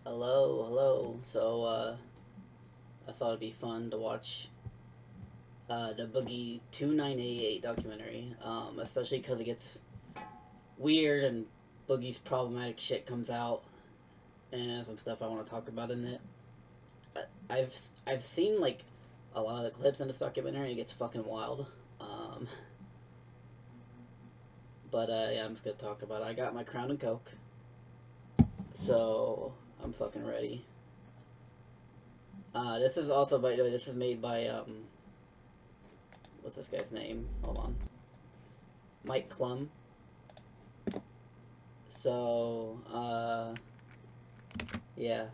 Hello, hello. I thought it'd be fun to watch the Boogie 2988 documentary, especially because it gets weird and Boogie's problematic shit comes out and some stuff I want to talk about in it. I've seen like a lot of the clips in this documentary and it gets fucking wild. Um, yeah, I'm just gonna talk about it. I got my Crown and Coke, so I'm fucking ready. This is also, by the way, this is made by what's this guy's name? Hold on. Mike Klum. So, yeah.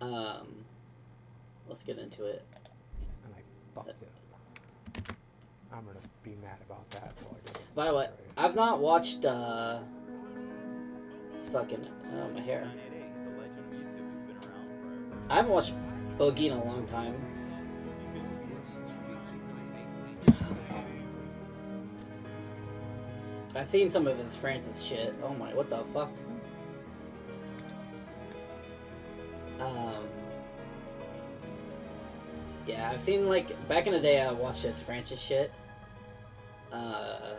Um, let's get into it. And I fucked it up. I'm gonna be mad about that. By the way, I've not watched, fucking, my hair. I haven't watched Boogie in a long time. I've seen some of his Francis shit. Oh my, what the fuck? Yeah, I've seen, like, back in the day I watched his Francis shit. But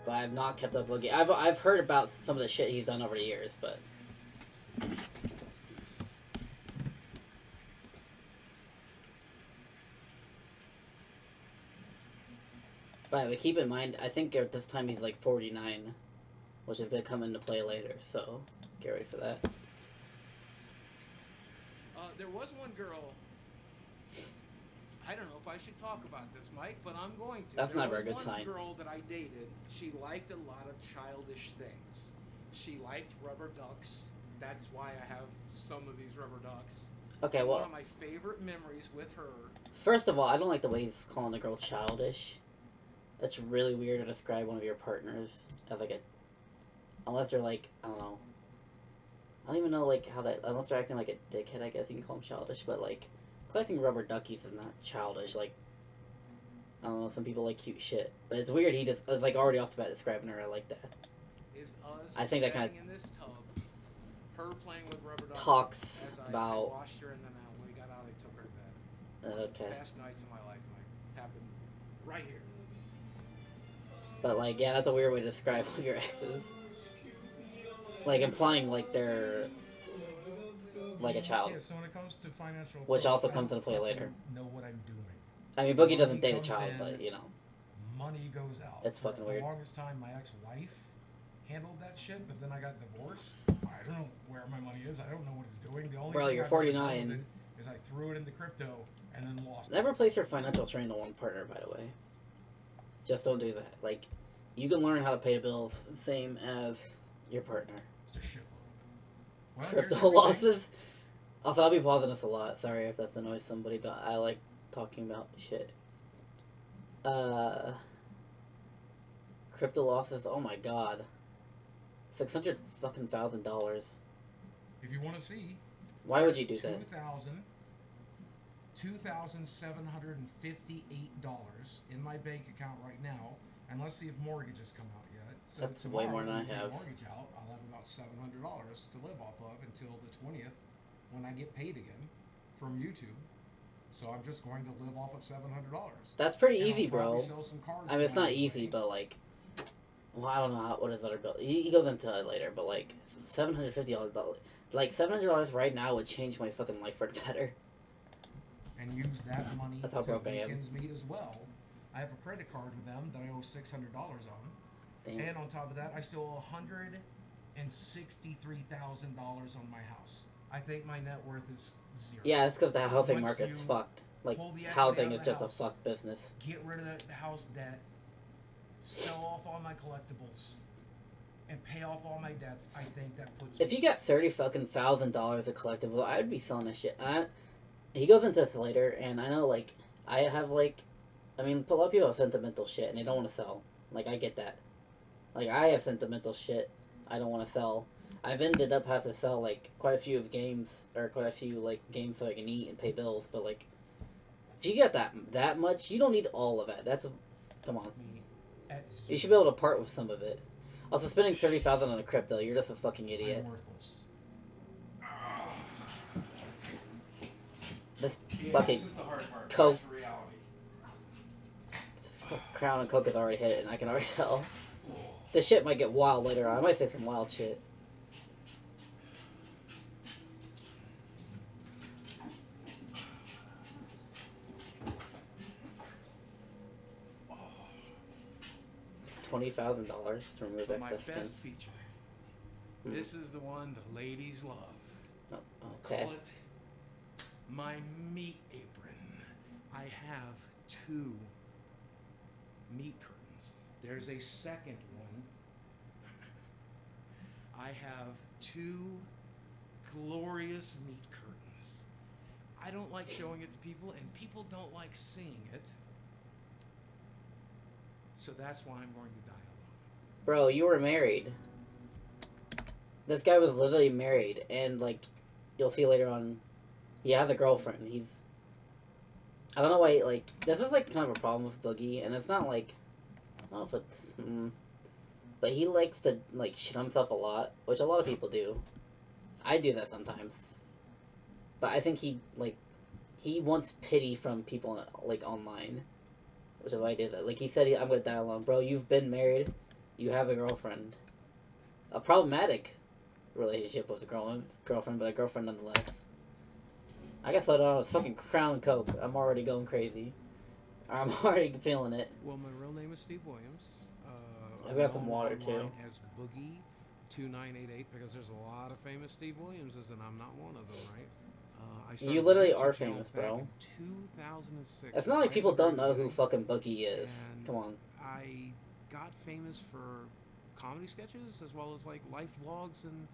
I've not kept up Boogie. I've heard about some of the shit he's done over the years, but... By the way, keep in mind, I think at this time he's like 49, which is going to come into play later, so get ready for that. There was one girl. I don't know if I should talk about this, Mike, but I'm going to. That's not a very good sign. There was one girl that I dated. She liked a lot of childish things. She liked rubber ducks. That's why I have some of these rubber ducks. Okay, well... One of my favorite memories with her... First of all, I don't like the way he's calling the girl childish. That's really weird to describe one of your partners as like a... Unless they're like, I don't know. I don't even know like how that... Unless they're acting like a dickhead, I guess you can call them childish. But like, collecting rubber duckies is not childish. Like, I don't know, some people like cute shit. But it's weird he just is like already off the bat describing her like that. Is us I think that kind of... in this tub, her playing with rubber ducks talks as about... I washed her and then when we got out I took her to bed. Okay. Best nights of my life, Mike. Happened right here. But like, yeah, that's a weird way to describe one of your exes. Like implying like they're like a child. Yeah, so when it comes to financial, which also comes into play later. Know what I'm doing. I mean, Boogie doesn't date a child, but you know. Money goes out. It's fucking weird. For the longest time, my ex-wife handled that shit, but then I got divorced. I don't know where my money is. I don't know what it's doing. The only Bro, thing you're I've 49. Is I threw it into crypto and then lost it. Never place your financial strain on one partner, by the way. Just don't do that. Like, you can learn how to pay the bills, same as your partner. It's a shitload. Well, Crypto losses. Also, I'll be pausing this a lot. Sorry if that's annoys somebody, but I like talking about shit. Crypto losses. Oh my god, $600 fucking $1,000. If you want to see. Why would you do that? $2,758 in my bank account right now, and let's see if mortgages come out yet. So that's way more than I have. Mortgage out, I'll have about $700 to live off of until the 20th, when I get paid again from YouTube. So I'm just going to live off of $700. That's pretty and easy, bro. I mean, it's not easy, but like, well, I don't know what his other bill. He goes into it later, but like $750, like $700 right now would change my fucking life for the better. And use that money That's how broke I am. Weekends meet as well. I have a credit card with them that I owe $600 on. Damn. And on top of that, I still owe $163,000 on my house. I think my net worth is zero. Yeah, it's because the housing Once market's you fucked. Like, pull the equity housing out is of the just a house, fucked business. Get rid of that house debt, sell off all my collectibles, and pay off all my debts. I think that puts If you got $30,000 of collectible, I'd be selling that shit. He goes into this later, and I know, like, I have, like, I mean, a lot of people have sentimental shit, and they don't want to sell. Like, I get that. Like, I have sentimental shit I don't want to sell. I've ended up having to sell, like, quite a few games so I can eat and pay bills, but, like, if you get that much, you don't need all of it. Come on. You should be able to part with some of it. Also, spending 30,000 on a crypto, you're just a fucking idiot. I'm worthless. This Yeah, fucking this is the hard part. Coke. Back to reality. Crown and Coke is already hit, and I can already tell. This shit might get wild later on. I might say some wild shit. $20,000 to remove But my excess skin. best feature. This is the one the ladies love. Oh, okay. Call it my meat apron. I have 2 meat curtains. There's a second one. I have 2 glorious meat curtains. I don't like showing it to people, and people don't like seeing it. So that's why I'm going to die alone. Bro, you were married. This guy was literally married, and, like, you'll see later on, he has a girlfriend. He's... I don't know why, like, this is, like, kind of a problem with Boogie, and it's not, like... I don't know if it's... but he likes to, like, shit himself a lot, which a lot of people do. I do that sometimes. But I think he, like... He wants pity from people, like, online. Which is why I did that. Like, he said, I'm gonna die alone. Bro, you've been married. You have a girlfriend. A problematic relationship with a girlfriend, but a girlfriend nonetheless. I guess I don't know. It's fucking Crown Coke. I'm already going crazy. I'm already feeling it. Well, my real name is Steve Williams. I've got I'm some known water, too. online as Boogie 2988 because there's a lot of famous Steve Williamses, and I'm not one of them, right? I started You a literally YouTube are channel famous, back bro. in 2006. It's not like right people at the don't know very who fucking Boogie is. And Come on. I got famous for comedy sketches as well as like life vlogs and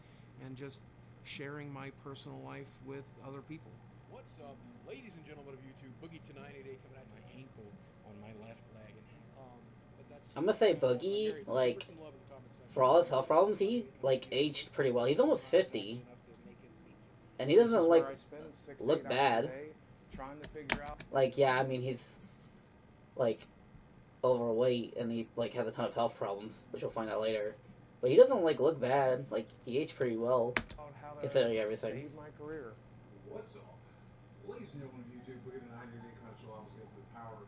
just sharing my personal life with other people. What's up, ladies and gentlemen of YouTube? Boogie to 988 coming at my ankle on my left leg, but that's. I'm gonna say Boogie, like, for all his health problems, he, like, aged pretty well. He's almost 50. And he doesn't, like, look bad. Like, yeah, I mean, he's, like, overweight, and he, like, has a ton of health problems, which we'll find out later. But he doesn't, like, look bad. Like, he aged pretty well, considering everything. Saved my career. What's up? Ladies and gentlemen of YouTube, we're going to 988 commercial obviously for the power of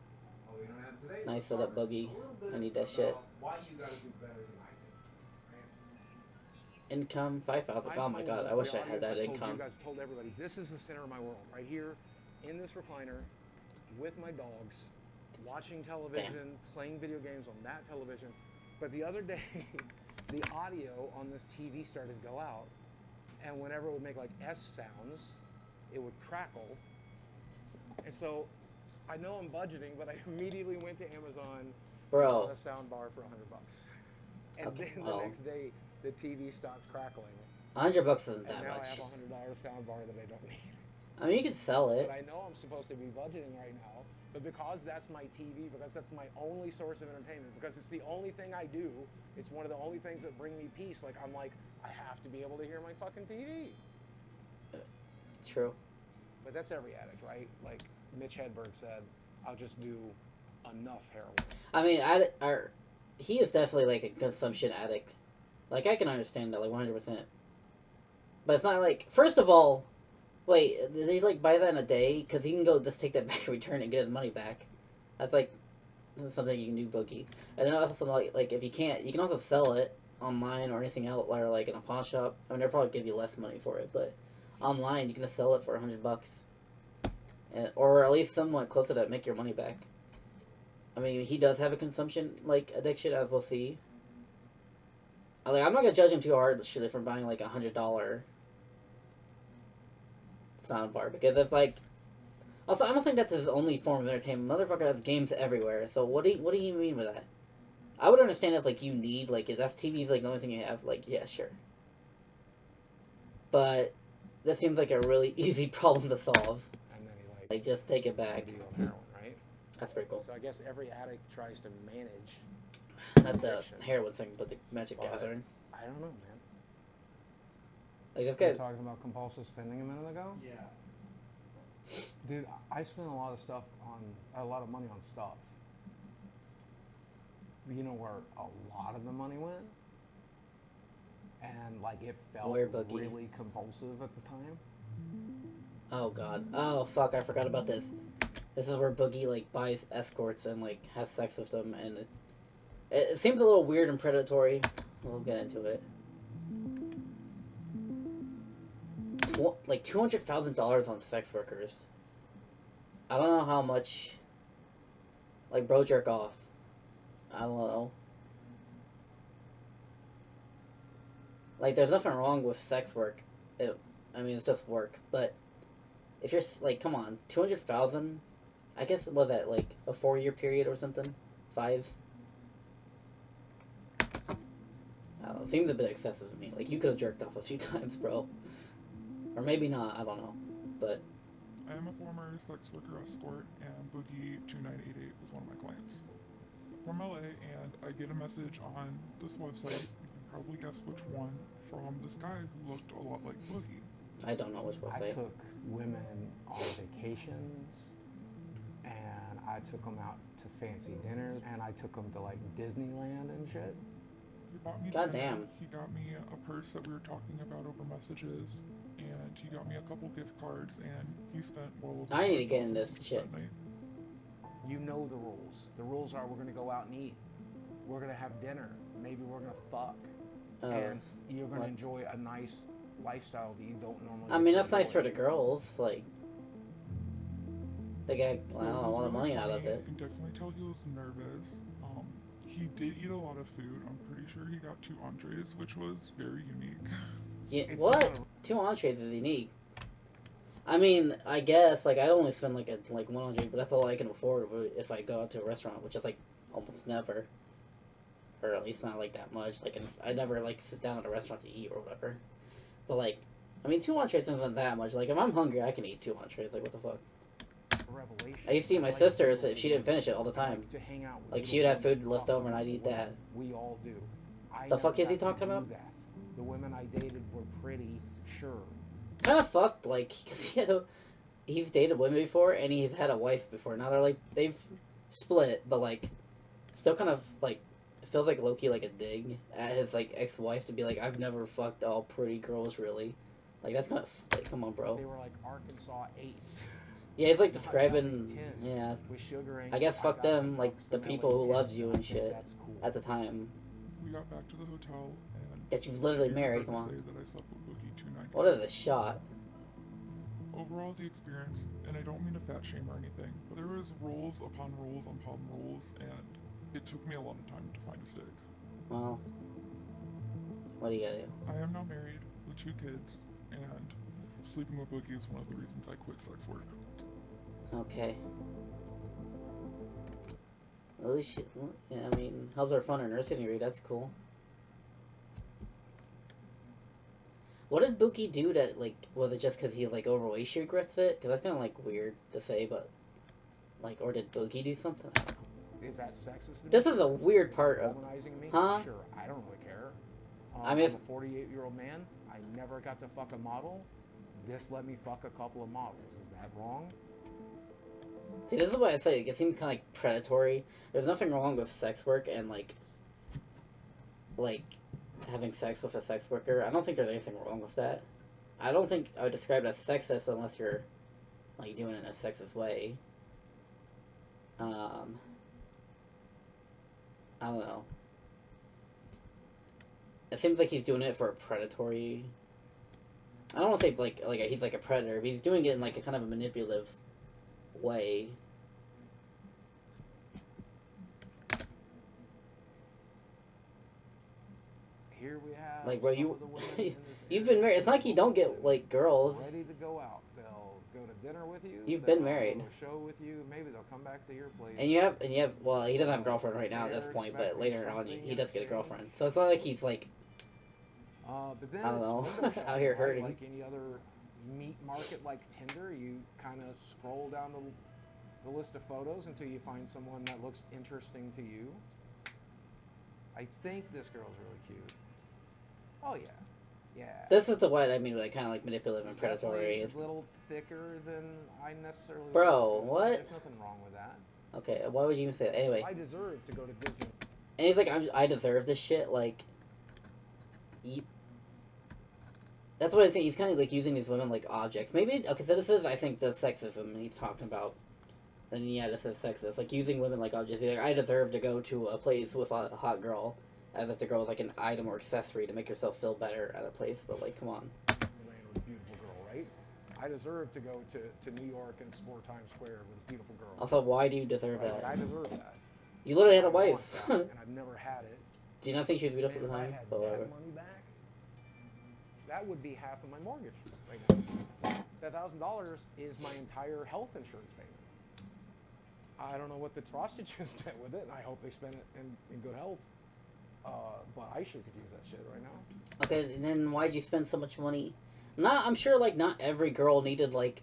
the internet. Today, Nice for that Boogie. I need that shit. Why you gotta do better than I do. Income, 5,000. Oh my god, I wish I had that income. You guys told everybody, this is the center of my world, right here, in this recliner, with my dogs, watching television, playing video games on that television. But the other day, the audio on this TV started to go out, and whenever it would make like S sounds, it would crackle. And so, I know I'm budgeting, but I immediately went to Amazon, Bro. bought a sound bar for $100. And Okay, then well. the next day, the TV stopped crackling. $100 isn't And that now I much. have a $100 sound bar that I don't need. I mean, you could sell it. But I know I'm supposed to be budgeting right now. But because that's my TV, because that's my only source of entertainment, because it's the only thing I do, it's one of the only things that bring me peace. Like, I'm like, I have to be able to hear my fucking TV. True. But that's every addict, right? Like Mitch Hedberg said, I'll just do enough heroin. I mean, he is definitely, like, a consumption addict. Like, I can understand that, like, 100%. But it's not like... First of all, wait, did he, like, buy that in a day? Because he can go just take that back and return it and get his money back. That's, like, something you can do, Boogie. And then also, like, if you can't, you can also sell it online or anything else, or, like, in a pawn shop. I mean, they'll probably give you less money for it, but online, you can just sell it for $100. Or at least somewhat close to that, make your money back. I mean, he does have a consumption, like, addiction, as we'll see. Like, I'm not gonna judge him too hard, surely, for buying, like, $100 soundbar, because it's, like... Also, I don't think that's his only form of entertainment. Motherfucker has games everywhere, so what do you mean by that? I would understand if, like, you need, like, if that's TV's, like, the only thing you have, like, yeah, sure. But that seems like a really easy problem to solve. And then he Like, just take it back. be on heroin, right? That's pretty cool. So I guess every addict tries to manage. Not the heroin thing, but the Magic But- Gathering. I don't know, man. Like, this We were guy... talking about compulsive spending a minute ago. Yeah. Dude, I spend a lot of money on stuff. You know where a lot of the money went? and like it felt Where Boogie? really compulsive at the time. Oh god. Oh fuck, I forgot about this. This is where Boogie like buys escorts and like has sex with them, and it seems a little weird and predatory. We'll get into it. Like $200,000 on sex workers. I don't know how much. Like bro jerk off. I don't know. Like there's nothing wrong with sex work. I mean it's just work, but if you're like, come on, 200,000. I guess was that like a 4-year period or something? 5. I don't know. Seems a bit excessive to me. Like you could have jerked off a few times, bro. Or maybe not. I don't know. But I am a former sex worker escort, and Boogie 2988 was one of my clients. From LA, and I get a message on this website. You can probably guess which one, from this guy who looked a lot like Boogie. I don't know which I website. took women on vacations, and I took them out to fancy dinners, and I took them to like Disneyland and shit. He bought me God dinner, damn. He got me a purse that we were talking about over messages, and he got me a couple gift cards, and he spent well over I need to get in $5,000 this shit. that night. You know the rules. The rules are we're gonna go out and eat. We're gonna have dinner. Maybe we're gonna fuck. And you're gonna what? enjoy a nice lifestyle that you don't normally. I mean, get to that's nice for enjoy. the girls. Like, they get, I don't know, a lot of money out of it. You can definitely tell he was nervous. He did eat a lot of food. I'm pretty sure he got 2 entrees, which was very unique. Yeah, It's what? not 2 entrees is unique. I mean, I guess like I only spend like 100, but that's all I can afford if I go out to a restaurant, which is like almost never, or at least not like that much. Like, I never like sit down at a restaurant to eat or whatever. But like, I mean, 2 entrees isn't that much. Like, if I'm hungry, I can eat 2 entrees. Like, what the fuck? Revelation. I used to eat my Like, sister's if she didn't finish it all the I time. like to hang out with Like, little she would have women, food left talk over and about I'd eat women. that. We all do. I The never fuck is he got to talking do about? that. The women I dated were pretty sure. Kind of fucked, like, cause he's dated women before and he's had a wife before. Now they're like, they've split, but like, still kind of like, it feels like low-key like a dig at his like ex-wife to be like, I've never fucked all pretty girls really. Like, that's kind of like, come on, bro. They were like Arkansas 8s. Yeah, he's like Not describing, having 10s yeah. with sugar and I guess fuck got them, the like fucks the and people who LA loves 10s, you I and think shit that's cool. at the time. We got back to the hotel, and Yet you've literally he married, had to come on. say that I slept with Boogie 298. What is this shot? Overall, the experience, and I don't mean to fat shame or anything, but there was rules upon rules upon rules, and it took me a lot of time to find a stick. Well, what do you gotta do? I am now married with 2 kids, and sleeping with Boogie is one of the reasons I quit sex work. Okay. At least, yeah, I mean, helps her fund her nursing degree, that's cool. What did Bookie do that, like, was it just because he's, like, overweight she regrets it? Because that's kind of, like, weird to say, but, like, or did Boogie do something? I don't know. Is that sexist? This is a weird part of, Womanizing me? Huh? Sure, I don't really care. I mean, I'm a 48-year-old man. I never got to fuck a model. This let me fuck a couple of models. Is that wrong? see, this is what I say, it seems kind of, like, predatory. There's nothing wrong with sex work and, like, having sex with a sex worker. I don't think there's anything wrong with that. I don't think I would describe it as sexist unless you're, like, doing it in a sexist way. I don't know. It seems like he's doing it for a predatory... I don't want to say, like he's, like, a predator, but he's doing it in, like, a kind of a manipulative way. Here we have Like, bro, some you... of the women in this You've been area married. It's not like you don't get, like, girls. ready to go out. They'll go to dinner with you. You've they'll been married. Go to a show with you. Maybe they'll come back to your place. And you have, well, he doesn't have a girlfriend right now at this They're point, but expecting later on, he something does get a in girlfriend. So it's not like he's, like, But then I don't it's know, window shopping, out here right? hurting. Like any other meat market like Tinder, you kind of scroll down the list of photos until you find someone that looks interesting to you. I think this girl's really cute. Oh yeah, yeah. this is the what I mean, like, kind of, like, manipulative and She's predatory. definitely It's, a little thicker than I necessarily. Bro, was, but what? There's nothing wrong with that. okay, why would you even say that? Anyway. I deserve to go to Disney. And he's like, I deserve this shit, like, That's what I think. He's kind of like using these women like objects. Maybe okay. So this is, I think, the sexism he's talking about. Then yeah, this is sexist. Like using women like objects. He's like, I deserve to go to a place with a hot girl, as if the girl is like an item or accessory to make yourself feel better at a place. But like, come on. Elaine was a beautiful girl, right? I deserve to go to New York and explore Times Square with a beautiful girl. Also, why do you deserve Right? that? I deserve that. You literally had a I want wife. that, and I've never had it. Do you not think she was beautiful And at the if I time? had But whatever. that money back, that would be half of my mortgage right now. That $1,000 is my entire health insurance payment. I don't know what the prostitutes did with it, and I hope they spend it in good health. But I sure could use that shit right now. Okay, and then why'd you spend so much money? I'm sure like not every girl needed like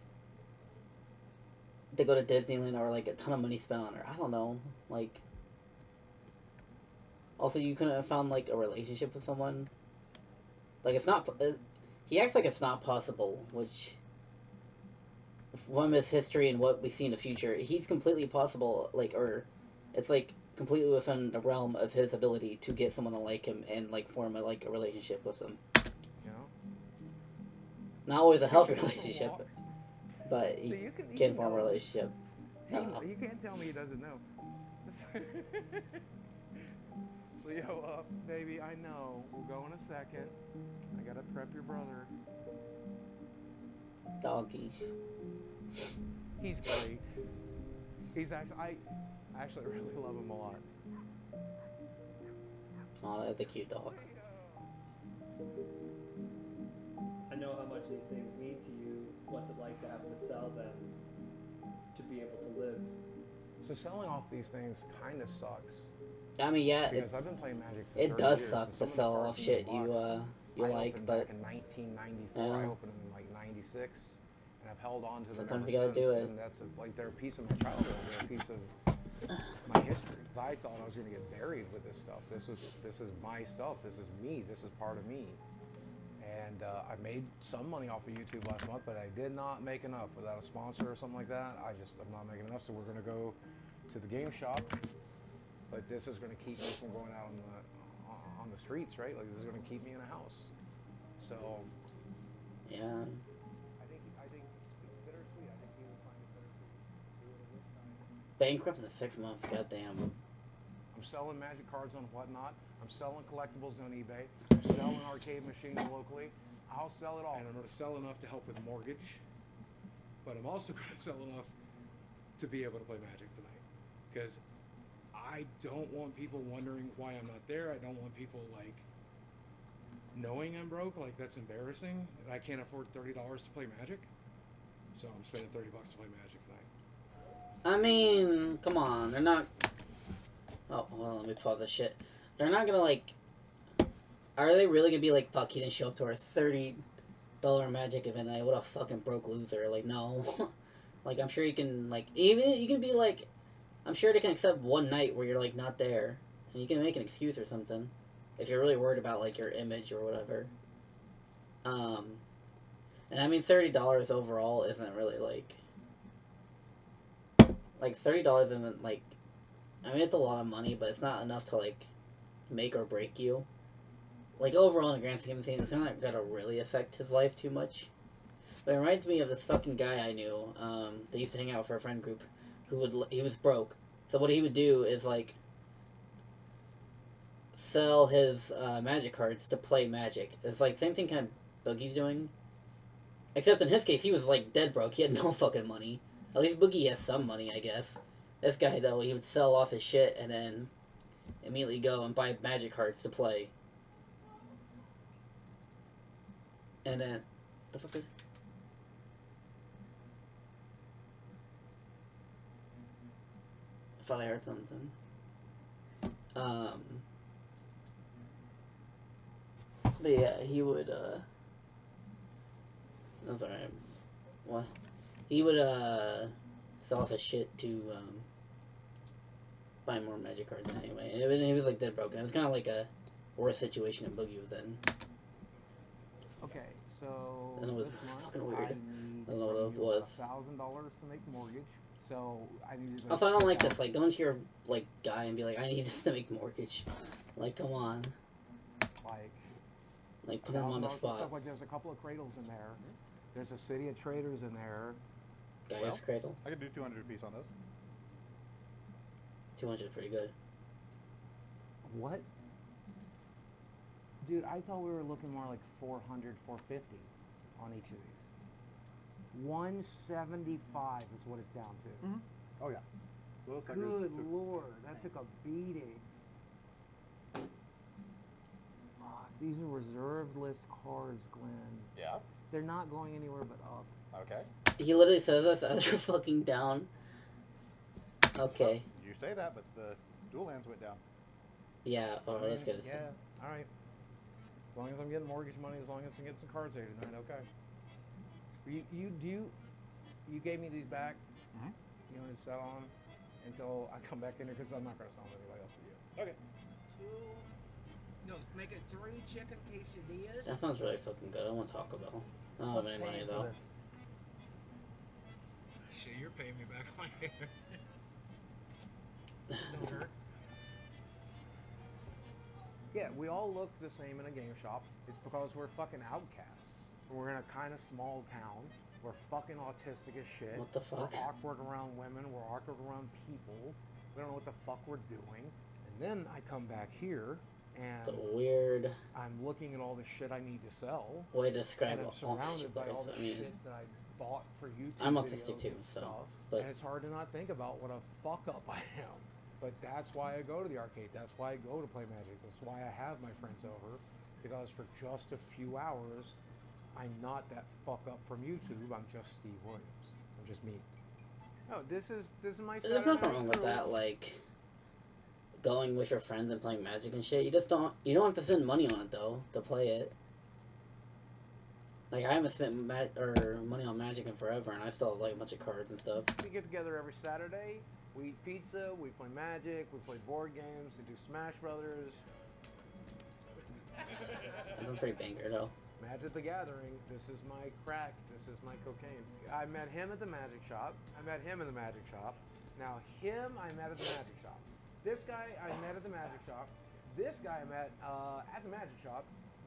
to go to Disneyland or like a ton of money spent on her. I don't know. Like, also you couldn't have found like a relationship with someone. Like it's not. He acts like it's not possible, which from his history and what we see in the future, he's completely possible. Like, or it's like completely within the realm of his ability to get someone to like him and like form a relationship with them. You know? Not always a healthy relationship, but he So you can form a know. relationship. You can't tell me he doesn't know. Leo, baby, I know. We'll go in a second. I gotta prep your brother. Doggies. He's great. He's I actually really love him a lot. Oh, that's a cute dog. I know how much these things mean to you. What's it like to have to sell them to be able to live? So selling off these things kind of sucks. I mean, yeah, Because I've been playing Magic for it 30 does years, suck and to some of the sell cards off in shit the you box, you I like, opened but back in 1994. I I know. opened them in like 96, and I've held on to them Sometimes ever you gotta since. do it. And that's like they're a piece of my childhood. They're a piece of my history. I thought I was going to get buried with this stuff. This is my stuff. This is me. This is part of me. And I made some money off of YouTube last month, but I did not make enough. Without a sponsor or something like that, I'm not making enough. So we're going to go to the game shop. But this is going to keep me from going out on the streets, right? Like this is going to keep me in a house. So yeah. I think it's bittersweet. I think he would find it bittersweet. He would have wished I. Bankrupt in 6 months, goddamn. I'm selling Magic cards on Whatnot. I'm selling collectibles on eBay. I'm selling arcade machines locally. I'll sell it all. And I'm going to sell enough to help with mortgage, but I'm also going to sell enough to be able to play Magic tonight. Because I don't want people wondering why I'm not there. I don't want people like knowing I'm broke. Like that's embarrassing. And I can't afford $30 to play Magic, so I'm spending $30 to play Magic tonight. I mean, come on, they're not. Oh, well, let me pause this shit. They're not gonna like. Are they really gonna be like, fuck, he didn't show up to our $30 Magic event night? What a fucking broke loser. Like, no. Like, I'm sure you can, like, even you can be like, I'm sure they can accept one night where you're like not there, and you can make an excuse or something, if you're really worried about like your image or whatever. And I mean $30 overall isn't really like $30 isn't like, I mean it's a lot of money, but it's not enough to like make or break you. Like overall in the grand scheme of things, it's not gonna really affect his life too much. But it reminds me of this fucking guy I knew. That used to hang out for a friend group. He was broke, so what he would do is like sell his Magic cards to play Magic. It's like same thing kind of Boogie's doing, except in his case he was like dead broke. He had no fucking money. At least Boogie has some money, I guess. This guy though, he would sell off his shit and then immediately go and buy Magic cards to play. And then the fuck. I thought I heard something. But yeah, he would, I'm sorry, what? He would, sell off his shit to, buy more Magic cards anyway. And he was, like, dead broken. It was kind of like a worse situation than Boogie was in. Okay, so And it was this month fucking weird. I need I don't know what it from you was. $1,000 to make mortgage. So I need to. Also, I don't like this, like, going to your, like, guy and be like, I need this to make mortgage. Like, come on. Like, Like put him on the $1,000 spot. Stuff. Like there's a couple of cradles in there. There's a City of Traders in there. Guy's Well. Cradle. I could do 200 apiece on those. 200 is pretty good. What? Dude, I thought we were looking more like 400, 450 on each of these. 175 is what it's down to. Oh, yeah. Those suckers Good took- lord, that took a beating. Fuck, these are reserved list cards, Glenn. Yeah. They're not going anywhere but up. Okay. He literally says this as you're fucking down. Okay. You say that, but the dual lands went down. Yeah, oh, that's good. Yeah, alright. As long as I'm getting mortgage money, as long as I get some cards there tonight, okay. You gave me these back. Mhm. You want to sell on until I come back in here because I'm not going to sell them anybody else for you. Okay. No, make it 3 chicken quesadillas. That sounds really fucking good. I want Taco Bell. I don't have any money though. Shit, you're paying me back my hair. Don't hurt. Yeah, we all look the same in a game shop. It's because we're fucking outcasts. We're in a kind of small town. We're fucking autistic as shit. What the fuck? We're awkward around women. We're awkward around people. We don't know what the fuck we're doing. And then I come back here and The weird I'm looking at all the shit I need to sell. way to describe And I'm all surrounded by all this. the I mean, shit that I bought for YouTube I'm videos autistic too, and so, stuff. but- And it's hard to not think about what a fuck up I am. But that's why I go to the arcade. That's why I go to play Magic. That's why I have my friends over. Because for just a few hours, I'm not that fuck up from YouTube. I'm just Steve Williams. I'm just me. No, this is my. There's Saturday nothing night wrong with crew. that. Like going with your friends and playing Magic and shit. You don't have to spend money on it though to play it. Like I haven't spent money on Magic in forever, and I still have like a bunch of cards and stuff. We get together every Saturday. We eat pizza. We play Magic. We play board games. We do Smash Brothers. I'm pretty banger though. Magic the Gathering. This is my crack. This is my cocaine. I met him at the magic shop. I met him in the magic shop. Now him I met at the magic shop. This guy I met at the magic shop. This guy I met at the magic shop.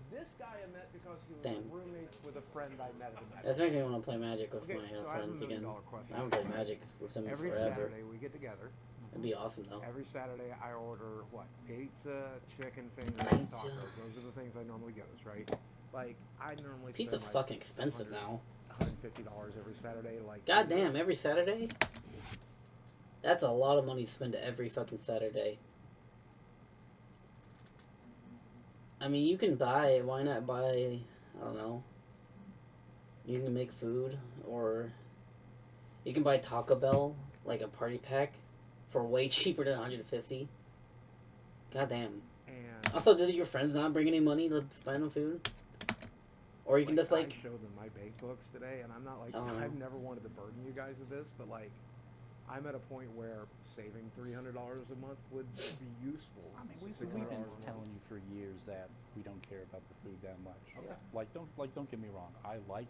This guy I met because he was Damn. roommates with a friend I met at the magic That's shop. making me want to play Magic with Okay, my so I have a friends $1 again. million question. I haven't played Magic with them Every forever. Saturday we get together. It'd be awesome though. Every Saturday I order what? Pizza, chicken fingers, Pizza. tacos. Those are the things I normally get, right? Like I normally Pizza's spend like fucking expensive now. $150 every Saturday. Like God damn, every Saturday? That's a lot of money to spend every fucking Saturday. I mean, you can buy, why not buy, I don't know, you can make food, or you can buy Taco Bell, like a party pack, for way cheaper than $150. God damn. And Also, did your friends not bring any money to spend on food? Or you can just like, I showed them my bank books today, and I'm not like I don't know. I've never wanted to burden you guys with this, but like I'm at a point where saving $300 a month would be useful. I mean, we've $600 been a month. telling you for years that we don't care about the food that much. Okay. Don't get me wrong. I like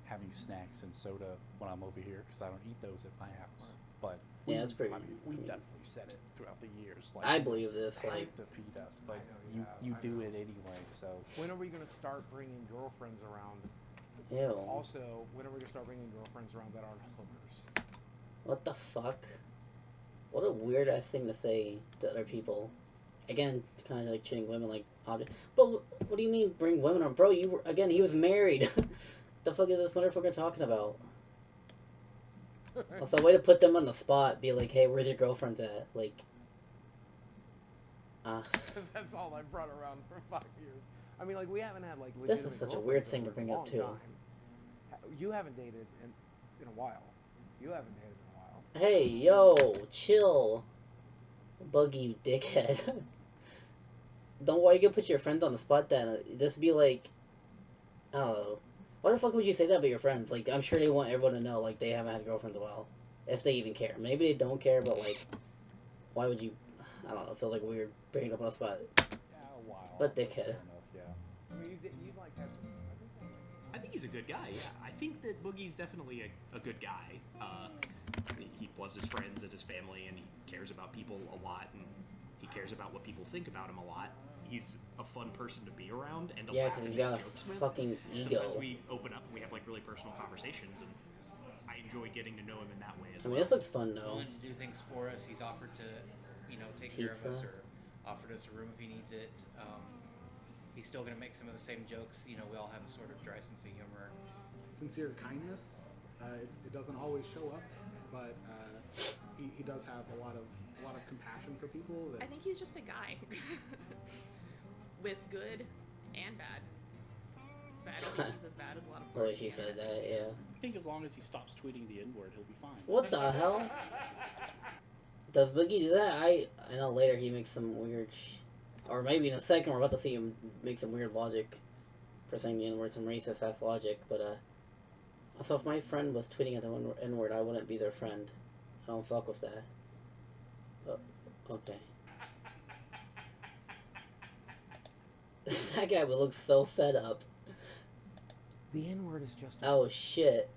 having snacks and soda when I'm over here because I don't eat those at my house. But Yeah, that's pretty- I mean, we I mean- definitely said it throughout the years. Like, I believe this, you like, have to feed us, but I know, you I do know. it anyway. So When are we gonna start bringing girlfriends around? ew. Also, when are we gonna start bringing girlfriends around that aren't hookers? What the fuck? What a weird ass thing to say to other people. Again, kind of like treating women like objects. But what do you mean bring women on? Bro, you were, again, he was married. The fuck is this motherfucker talking about? Also, way to put them on the spot. Be like, hey, where's your girlfriend at? Like, That's all I brought around for 5 years. I mean, like we haven't had like This is legitimate such a weird girlfriends thing to over bring a up, long too. time. You haven't dated in a while. You haven't dated in a while. hey, yo, chill. Boogie, you dickhead. Don't why you can put your friends on the spot then. Just be like, oh, why the fuck would you say that about your friends? Like, I'm sure they want everyone to know, like, they haven't had girlfriends in a while. If they even care. Maybe they don't care, but, like, why would you, I don't know, feel like weird bringing up on the spot. yeah, a while. What dickhead. Fair enough, yeah. I mean, you like had some. I think he's a good guy. Yeah, I think that Boogie's definitely a good guy. He loves his friends and his family, and he cares about people a lot, and he cares about what people think about him a lot. he's a fun person to be around and to Yeah, laugh because and he's make got a jokes with. fucking ego. Sometimes we open up and we have like really personal conversations, and I enjoy getting to know him in that way as I mean, well. this looks fun though. Willing to do things for us. He's offered to, take care of us, Pizza. or offered us a room if he needs it. He's still going to make some of the same jokes. We all have a sort of dry sense of humor. Sincere kindness. It doesn't always show up, but he does have a lot of compassion for people. I think he's just a guy with good and bad. But I don't think he's as bad as a lot of The way she said that, yeah. I think as long as he stops tweeting the N-word, he'll be fine. What the hell? Does Boogie do that? I know later he makes some weird or maybe in a second we're about to see him make some weird logic for saying the N-word, some racist ass logic, but so if my friend was tweeting at the N-word, I wouldn't be their friend. I don't fuck with that. But, okay. That guy would look so fed up. The N-word is just... Oh, shit.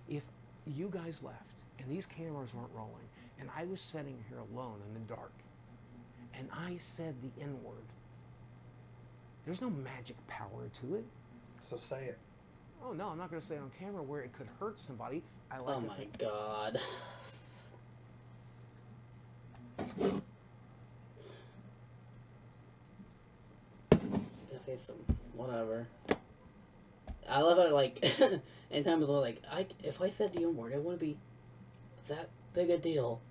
If you guys left, and these cameras weren't rolling, and I was sitting here alone in the dark, and I said the N-word, there's no magic power to it. So say it. Oh, no, I'm not going to say it on camera where it could hurt somebody. I like Oh, my God. Say some whatever. I love it. Like, anytime it's like, if I said the N-word, it wouldn't be that big a deal.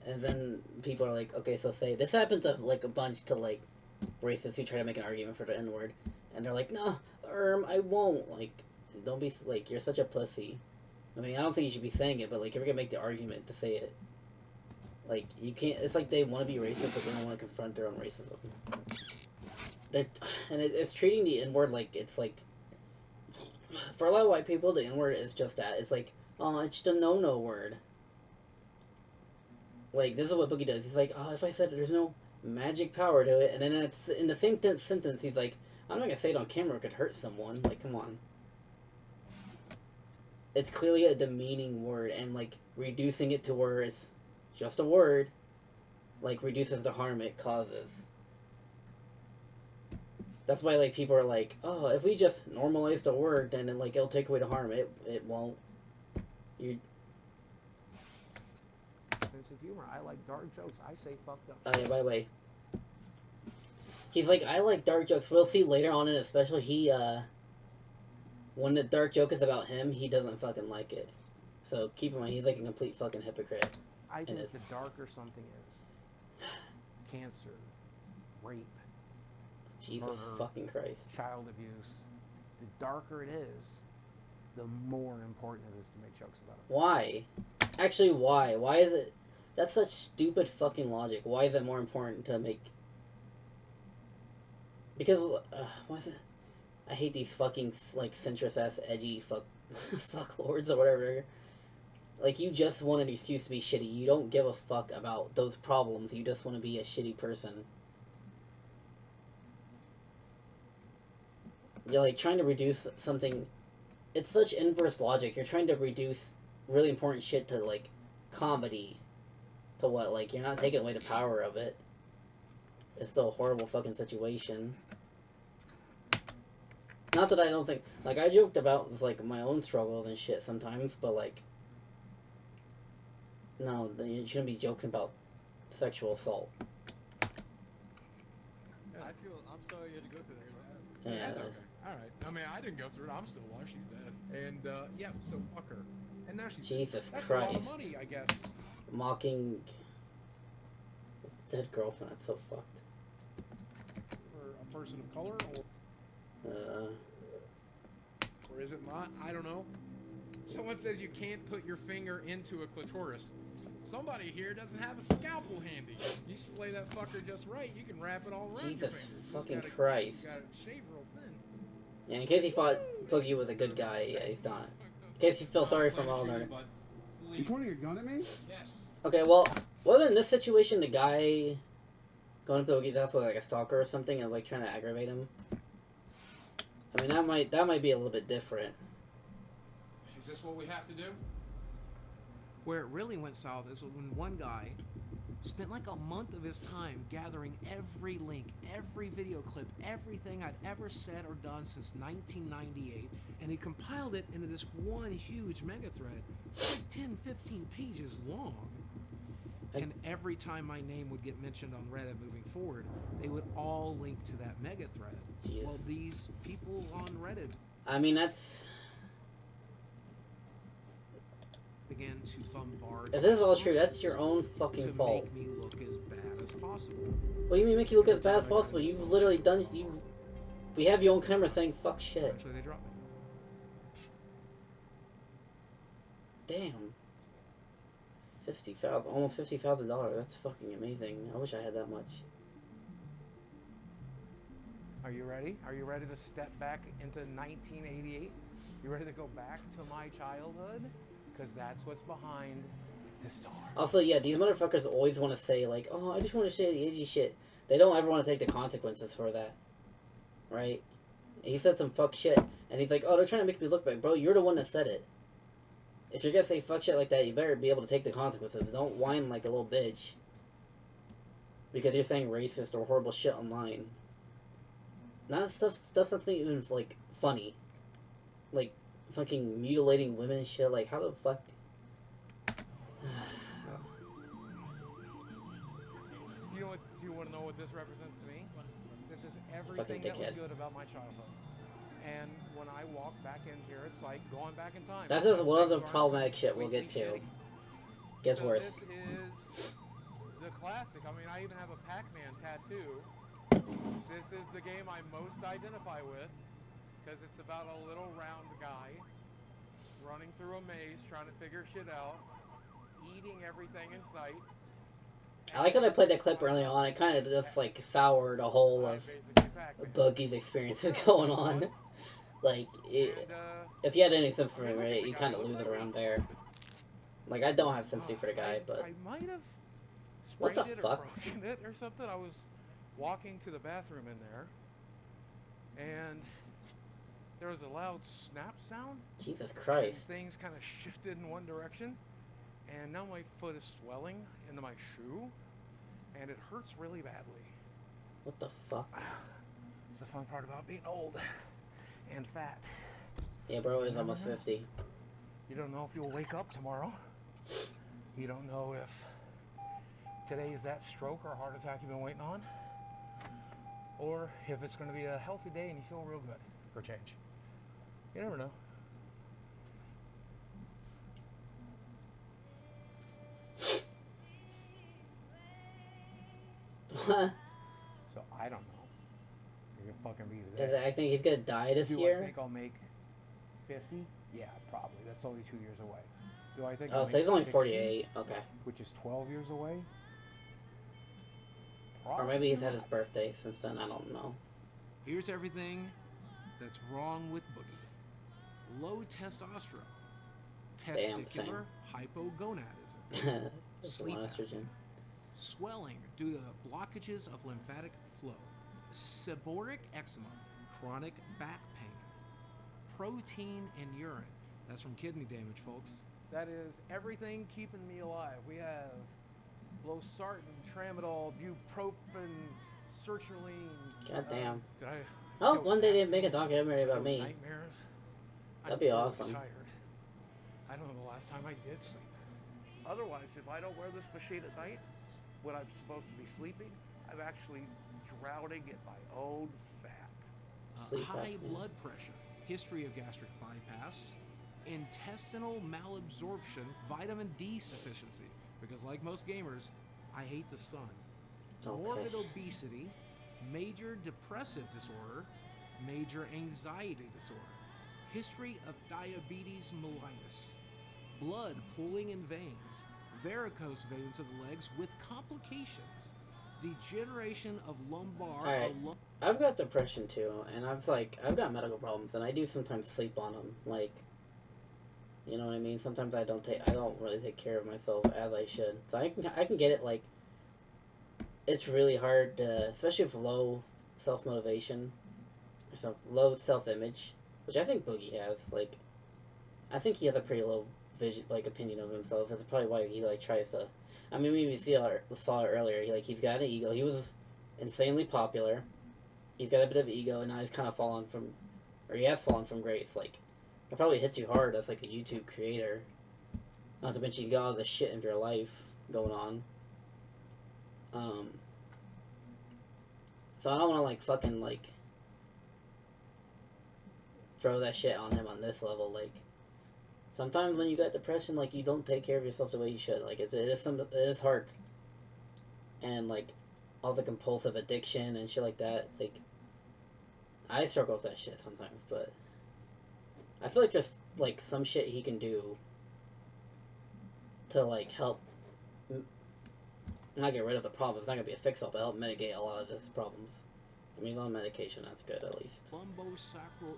And then people are like, okay, so say this happens to like a bunch to like racists who try to make an argument for the N-word, and they're like, no, I won't. Like, don't be like, you're such a pussy. I mean, I don't think you should be saying it, but like, if you're gonna make the argument to say it, like, you can't. It's like they want to be racist, but they don't want to confront their own racism. It's treating the N-word like it's like, for a lot of white people, the N-word is just that. It's like, oh, it's the no-no word. Like, this is what Boogie does. He's like, oh, if I said it, there's no magic power to it. And then it's in the same sentence, he's like, I'm not going to say it on camera. It could hurt someone. Like, come on. It's clearly a demeaning word. And, like, reducing it to where it's just a word, like, reduces the harm it causes. That's why, like, people are like, oh, if we just normalize the word, then, like, it'll take away the harm. It won't. Sense of humor. I like dark jokes. I say fucked up. Oh, yeah, by the way. He's like, I like dark jokes. We'll see later on in a special, when the dark joke is about him, he doesn't fucking like it. So keep in mind, he's like a complete fucking hypocrite. I think the darker something is, cancer, rape, Jesus murder, fucking Christ, child abuse, the darker it is, the more important it is to make jokes about it. Why? Actually, why? Why is it... That's such stupid fucking logic. Why is it more important to make... Because, why is it... I hate these fucking, like, centrist-ass, edgy fuck lords or whatever. Like, you just want an excuse to be shitty. You don't give a fuck about those problems. You just want to be a shitty person. You're, like, trying to reduce something... It's such inverse logic. You're trying to reduce really important shit to, like, comedy. To what? Like, you're not taking away the power of it. It's still a horrible fucking situation. Not that I don't think... Like, I joked about, like, my own struggles and shit sometimes, but, like... No, you shouldn't be joking about sexual assault. Yeah, I'm sorry you had to go through that. Yeah. That's okay. Alright. I mean, I didn't go through it. I'm still alive. She's dead. And, yeah, so fuck her. And now she's Jesus That's Christ. a lot of money, I guess. Mocking... Dead girlfriend, that's so fucked. For a person of color, or is it not? I don't know. Someone says you can't put your finger into a clitoris. Somebody here doesn't have a scalpel handy. You splay that fucker just right, you can wrap it all around your Jesus finger. fucking Christ. You gotta shave real thin. Yeah, in case he thought Boogie was a good guy, yeah, he's not. In case you feel sorry for him all night. You pointing your gun at me? Yes. Okay, well, wasn't in this situation the guy going up to Boogie's house with like a stalker or something and like trying to aggravate him? I mean, that might be a little bit different. Is this what we have to do? Where it really went south is when one guy spent like a month of his time gathering every link, every video clip, everything I'd ever said or done since 1998, and he compiled it into this one huge mega thread, like 10, 15 pages long. And every time my name would get mentioned on Reddit moving forward, they would all link to that mega thread. Jeez. Well, these people on Reddit I mean, that's... began to bombard. If this is all true, that's your own fucking to fault. make me look as bad as possible. What do you mean make you look as bad as possible? You've literally done... We have your own camera saying fuck shit. Eventually they dropped me. Damn. $50,000, almost $50,000. That's fucking amazing. I wish I had that much. Are you ready? Are you ready to step back into 1988? You ready to go back to my childhood? Because that's what's behind the star. Also, yeah, these motherfuckers always want to say, like, oh, I just want to say the edgy shit. They don't ever want to take the consequences for that. Right? He said some fuck shit, and he's like, oh, they're trying to make me look bad. Bro, you're the one that said it. If you're gonna say fuck shit like that, you better be able to take the consequences. Don't whine like a little bitch. Because you're saying racist or horrible shit online. Not stuff that's not even, like, funny. Like, fucking mutilating women and shit. Like, how the fuck... You know what? Do you want to know what this represents to me? This is everything that was good about my childhood. And when I walk back in here, it's like going back in time. That's just one of the problematic shit we'll get to. Gets so worse. This is the classic. I mean, I even have a Pac-Man tattoo. This is the game I most identify with because it's about a little round guy running through a maze trying to figure shit out, eating everything in sight. I like when I played that clip early on. It kind of just, like, soured a whole of Boogie's experiences going on. Like, if you had any sympathy for it, you kind of lose it around there. Like, I don't have sympathy for the guy, but... I might have what the sprayed it fuck? or broken it or something. I was walking to the bathroom in there, and there was a loud snap sound. Jesus Christ. And things kind of shifted in one direction, and now my foot is swelling into my shoe, and it hurts really badly. What the fuck? It's the fun part about being old and fat. Yeah, bro is almost 50. You don't know if you'll wake up tomorrow. You don't know if today is that stroke or heart attack you've been waiting on, or if it's going to be a healthy day and you feel real good for change. You never know. So I don't know. You're gonna fucking be today. I think he's gonna die this year. Do I think I'll make 50? Yeah, probably. That's only 2 years away. Do I think? Oh, I'll so make he's only 60, 48. Okay. Which is 12 years away. Or maybe he's had his birthday since then. I don't know. Here's everything that's wrong with Boogie. Low testosterone, testicular hypogonadism, sleep apnea, swelling due to blockages of lymphatic flow, seborrheic eczema, chronic back pain, protein in urine. That's from kidney damage, folks. That is everything keeping me alive. We have losartan, tramadol, bupropion, sertraline. Goddamn. Did I? Oh, one day they make a documentary about me. Nightmares. That'd be awesome. Tired. I don't know the last time I did sleep. Otherwise, if I don't wear this machine at night, when I'm supposed to be sleeping, I'm actually drowning in my own fat. High blood pressure, history of gastric bypass, intestinal malabsorption, vitamin D sufficiency. Because like most gamers, I hate the sun. Okay. Morbid obesity, major depressive disorder, major anxiety disorder, history of diabetes mellitus, blood pooling in veins, varicose veins of the legs with complications, degeneration of lumbar. Alright, I've got depression too, and I've got medical problems, and I do sometimes sleep on them. Like, you know what I mean? Sometimes I don't really take care of myself as I should. So I can get it. Like, it's really hard to, especially with low self-motivation, low self-image, which I think Boogie has. Like, I think he has a pretty low vision, like opinion of himself. That's probably why he like tries to. I mean, we even saw it earlier. He's got an ego. He was insanely popular. He's got a bit of ego, and now he's kind of fallen from, or he has fallen from grace. Like, it probably hits you hard as like a YouTube creator. Not to mention you got all the shit in your life going on. So I don't want to like fucking like throw that shit on him on this level. Like, sometimes when you got depression, like, you don't take care of yourself the way you should. Like, it is hard. And like all the compulsive addiction and shit like that. Like, I struggle with that shit sometimes, but I feel like there's like some shit he can do to like help not get rid of the problem. It's not gonna be a fix-all, but help mitigate a lot of his problems. I mean, he's on medication. That's good, at least. Lumbosacral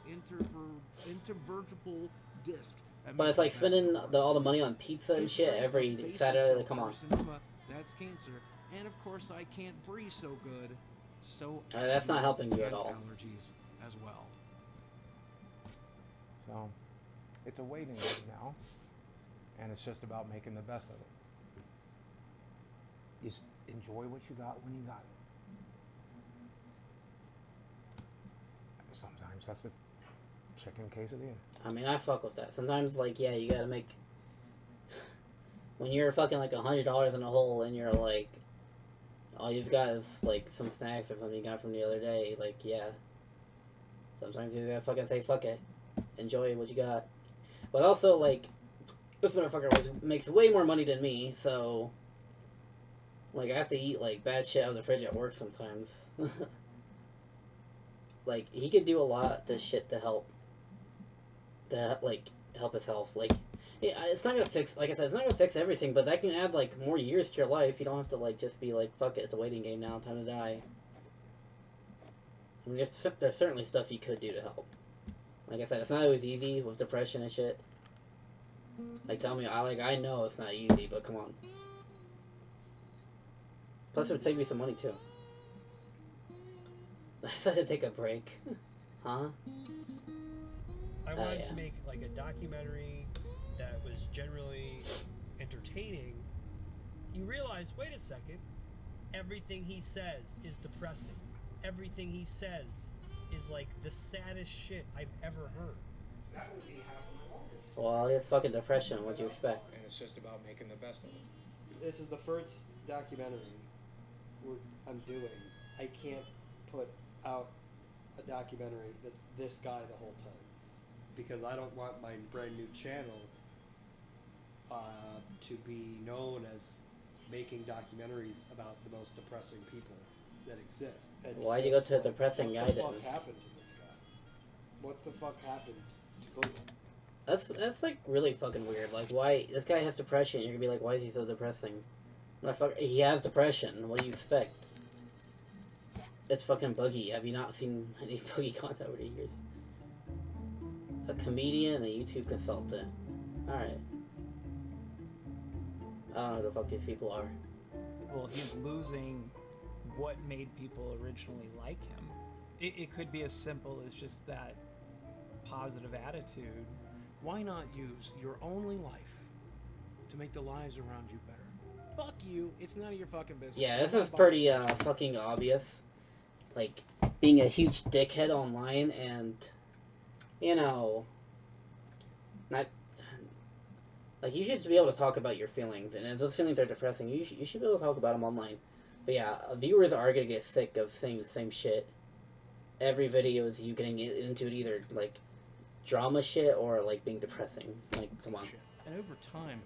intervertebral disc. But it's like spending all the money on pizza and shit every Saturday. Like, come on. That's cancer, and of course I can't breathe so good. So that's not helping you at all. Allergies as well. So, it's a waiting game now, and it's just about making the best of it. Just enjoy what you got when you got it. Sometimes that's a chicken quesadilla. I mean, I fuck with that. Sometimes, like, yeah, you gotta make... When you're fucking, like, $100 in a hole and you're, like... All you've got is, like, some snacks or something you got from the other day. Like, yeah. Sometimes you gotta fucking say, fuck it. Enjoy what you got. But also, like... This motherfucker makes way more money than me, so... Like, I have to eat, like, bad shit out of the fridge at work sometimes. Like, he could do a lot of shit to help... help his health. Like, yeah, it's not gonna fix... Like I said, it's not gonna fix everything, but that can add, like, more years to your life. You don't have to, like, just be like, fuck it, it's a waiting game now, time to die. I mean, there's certainly stuff you could do to help. Like I said, it's not always easy with depression and shit. Like, tell me, I know it's not easy, but come on. Plus, it would save me some money, too. I decided to take a break. Huh? I wanted to make, like, a documentary that was generally entertaining. You realize, wait a second, everything he says is depressing. Everything he says is, like, the saddest shit I've ever heard. That would be half of my mortgage. Well, it's fucking depression. What do you expect? And it's just about making the best of it. This is the first documentary I'm doing. I can't put out a documentary that's this guy the whole time because I don't want my brand new channel to be known as making documentaries about the most depressing people that exist. Why'd you go to a depressing guy then? What the fuck happened to this guy? What the fuck happened to Boogie? That's like really fucking weird. Like, why this guy has depression? You're gonna be like, why is he so depressing? He has depression. What do you expect? It's fucking Boogie. Have you not seen any Boogie content over the years? A comedian and a YouTube consultant. Alright. I don't know who the fuck these people are. Well, he's losing what made people originally like him. It could be as simple as just that positive attitude. Why not use your only life to make the lives around you better? Fuck you. It's none of your fucking business. Yeah, this is pretty fucking obvious. Like, being a huge dickhead online and, you know, not... Like, you should be able to talk about your feelings, and if those feelings are depressing, you should be able to talk about them online. But yeah, viewers are gonna get sick of saying the same shit. Every video is you getting into it, either, like, drama shit or, like, being depressing. Like, come on. And over time,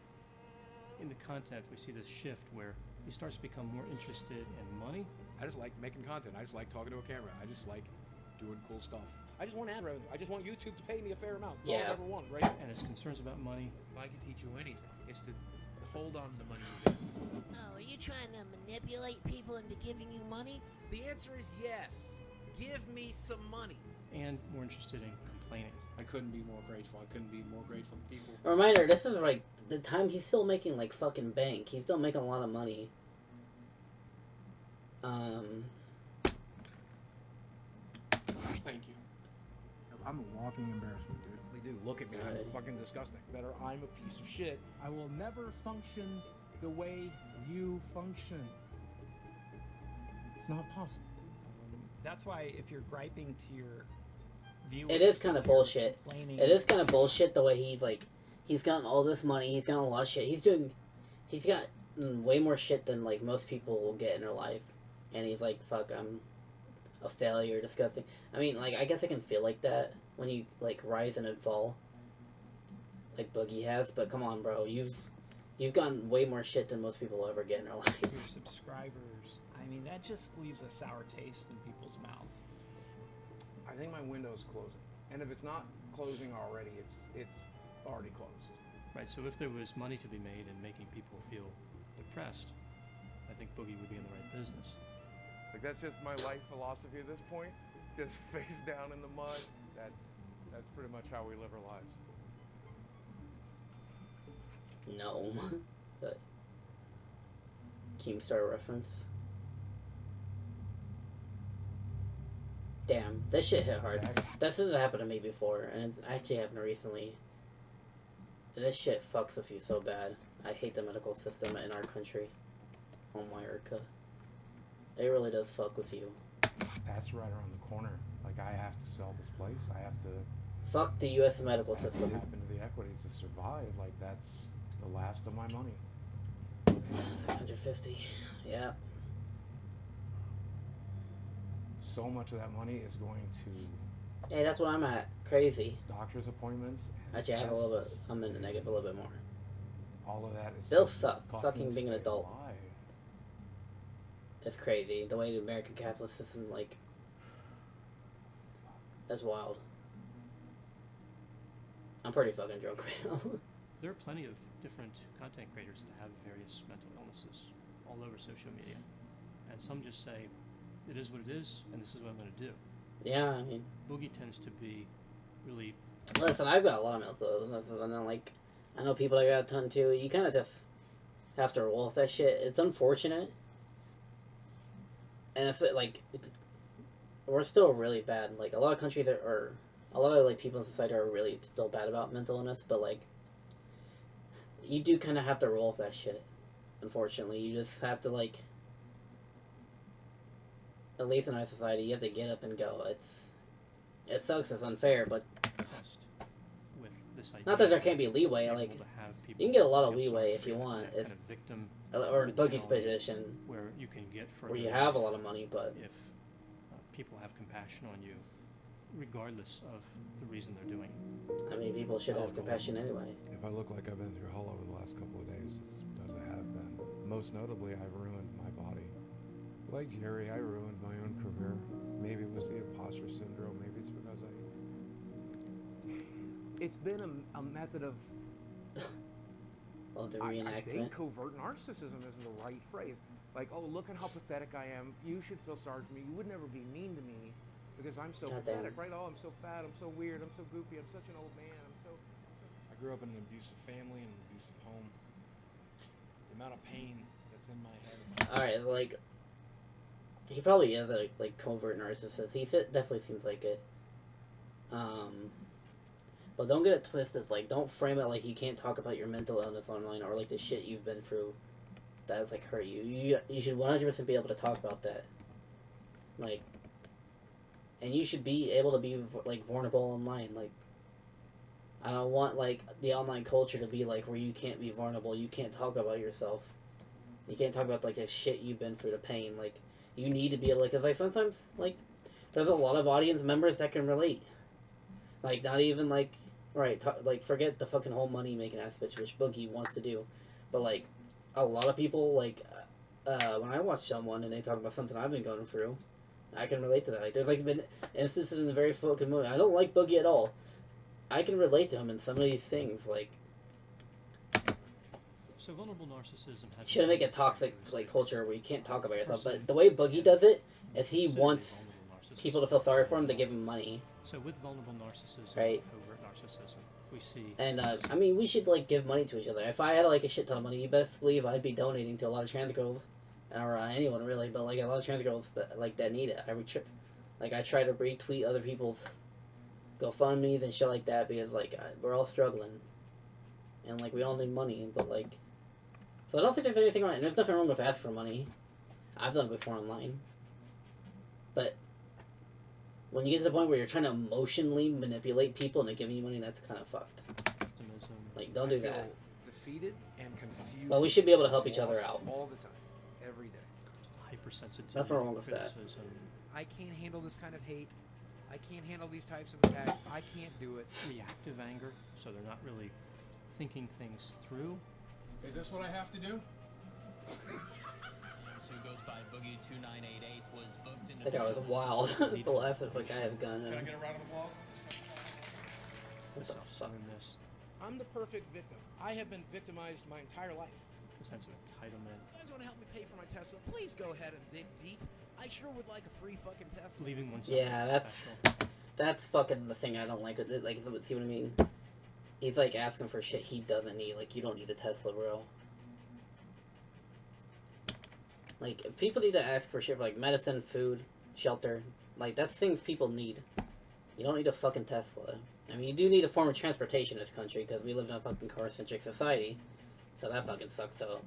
in the content, we see this shift where he starts to become more interested in money. I just like making content. I just like talking to a camera. I just like doing cool stuff. I just want ad revenue. I just want YouTube to pay me a fair amount. That's all I ever want, right? And his concerns about money. If I could teach you anything, it's to hold on to the money you get. Oh, are you trying to manipulate people into giving you money? The answer is yes. Give me some money. And more interested in complaining. I couldn't be more grateful. I couldn't be more grateful to people. A reminder, this is like the time he's still making like fucking bank. He's still making a lot of money. Thank you. I'm a walking embarrassment, dude. They do. Look at me. I'm fucking disgusting. Better I'm a piece of shit. I will never function the way you function. It's not possible. That's why if you're griping to your viewers, It is kind of bullshit. complaining- It is kind of bullshit the way he's gotten all this money. He's gotten a lot of shit. He's got way more shit than like most people will get in their life, and he's like, "Fuck, I'm a failure, disgusting." I mean, like, I guess I can feel like that when you like rise and then fall, like Boogie has. But come on, bro, you've gotten way more shit than most people will ever get in their life. your subscribers. I mean, that just leaves a sour taste in people's mouths. I think my window's closing, and if it's not closing already, it's already closed. Right, so if there was money to be made in making people feel depressed, I think Boogie would be in the right business. Like, that's just my life philosophy at this point. Just face down in the mud. That's pretty much how we live our lives. No, but Keemstar reference. Damn, this shit hit hard. This has happened to me before, and it's actually happened recently. This shit fucks with you so bad. I hate the medical system in our country. Oh, America. It really does fuck with you. That's right around the corner. Like, I have to sell this place. I have to... Fuck the U.S. medical I have to system. tap into the equities to survive. Like, that's the last of my money. 650. Yeah. So much of that money is going to... Hey, that's what I'm at. Crazy. Doctor's appointments. Actually, I have a little bit. I'm in the negative a little bit more. All of that is... Bills suck. Fucking being an stay adult. alive. It's crazy. The way the American capitalist system, like... That's wild. I'm pretty fucking drunk right now. There are plenty of different content creators that have various mental illnesses all over social media. And some just say, it is what it is, and this is what I'm going to do. Yeah, I mean... Boogie tends to be really... Listen, I've got a lot of mental illnesses, and then, like, I know people that got a ton too. You kind of just have to roll with that shit. It's unfortunate. And if it, like, we're still really bad. Like, a lot of countries are a lot of, like, people in society are really still bad about mental illness, but, like, you do kind of have to roll with that shit. Unfortunately, you just have to, like, at least in our society, you have to get up and go. It sucks, it's unfair, but with this idea not that there can't be leeway. able Like, to have you people can get a lot of feel leeway sorry if for you that want. kind It's of victim or in Boogie's mentality position, where you can get where further you have a relief lot of money, but if people have compassion on you, regardless of the reason they're doing it. I mean, people should have compassion anyway. If I look like I've been through hell over the last couple of days, it's because I have been. Most notably, I've ruined my body. Like Jerry, I ruined my own career. Maybe it was the imposter syndrome. Maybe it's because It's been a method of... Love the I reenactment. think covert narcissism isn't the right phrase. Like, oh, look at how pathetic I am. You should feel sorry for me. You would never be mean to me because I'm so Goddamn. pathetic, right? Oh, I'm so fat. I'm so weird. I'm so goofy. I'm such an old man. I grew up in an abusive family and an abusive home. The amount of pain that's in my head. Alright, like, he probably is a, like, covert narcissist. He definitely seems like it. But don't get it twisted. Like, don't frame it like you can't talk about your mental illness online or, like, the shit you've been through that's, like, hurt you. You should 100% be able to talk about that. Like, and you should be able to be, like, vulnerable online. Like, I don't want, like, the online culture to be, like, where you can't be vulnerable. You can't talk about yourself. You can't talk about, like, the shit you've been through, the pain. Like, you need to be able to, because, like, sometimes, like, there's a lot of audience members that can relate. Like, not even, like, right, like, forget the fucking whole money-making aspect, which Boogie wants to do. But, like, a lot of people, like, when I watch someone and they talk about something I've been going through, I can relate to that. Like, there's, like, been instances in the very fucking movie. I don't like Boogie at all. I can relate to him in some of these things, like... So vulnerable narcissism has... Shouldn't make a toxic, like, culture where you can't talk about yourself, but the way Boogie does it is he wants people to feel sorry for him to give him money. So with vulnerable narcissism, right? Covert narcissism, we see... And, I mean, we should, like, give money to each other. If I had, like, a shit ton of money, you best believe I'd be donating to a lot of trans girls. Or anyone, really, but, like, a lot of trans girls that, like, that need it. I try to retweet other people's GoFundMe's and shit like that because like we're all struggling, and like we all need money. But like, so I don't think there's anything wrong. And there's nothing wrong with asking for money. I've done it before online. But when you get to the point where you're trying to emotionally manipulate people into giving you money, that's kind of fucked. Like, don't do that. Defeated and confused. Well, we should be able to help each other out. All the time, every day. Hypersensitivity. Nothing wrong with that. criticism. I can't handle this kind of hate. I can't handle these types of attacks. I can't do it. Reactive anger, so they're not really thinking things through. Is this what I have to do? Who goes by Boogie 2988 was booked into. That guy was wild. The laugh of like I have a gun. Can I get a round of applause? What the fuck? I'm the perfect victim. I have been victimized my entire life. The sense of entitlement. You guys want to help me pay for my Tesla? Please go ahead and dig deep. I sure would like a free fucking Tesla. Leaving oneself. Yeah, that's fucking the thing I don't like with it. Like, see what I mean? He's like asking for shit he doesn't need. Like, you don't need a Tesla, bro. Like, people need to ask for shit for, like, medicine, food, shelter. Like, that's things people need. You don't need a fucking Tesla. I mean, you do need a form of transportation in this country, because we live in a fucking car-centric society. So that fucking sucks, though.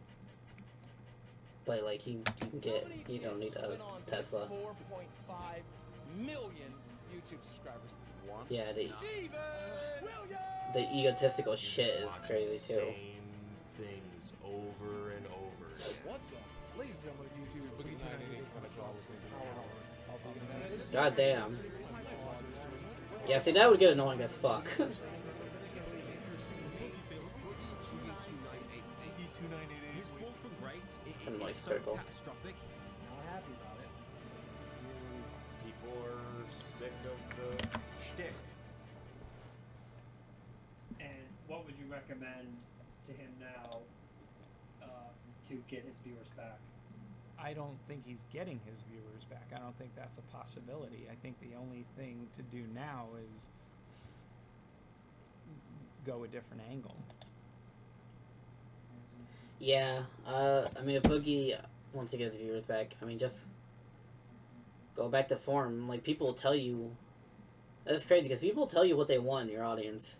But, like, you don't need a Tesla. 4.5 million YouTube subscribers. Yeah, the egotistical shit is crazy, too. Same things over and over again. What's up? Ladies and gentlemen of YouTube, Boogie 298 coming to God damn. Yeah, see, that would get annoying as fuck. Noise critical. Not happy about it. People are sick of the shtick. And what would you recommend to him now to get his viewers back? I don't think he's getting his viewers back. I don't think that's a possibility. I think the only thing to do now is go a different angle. Yeah, I mean, if Boogie wants to get his viewers back, I mean, just go back to form. Like, people will tell you... That's crazy, because people tell you what they want in your audience.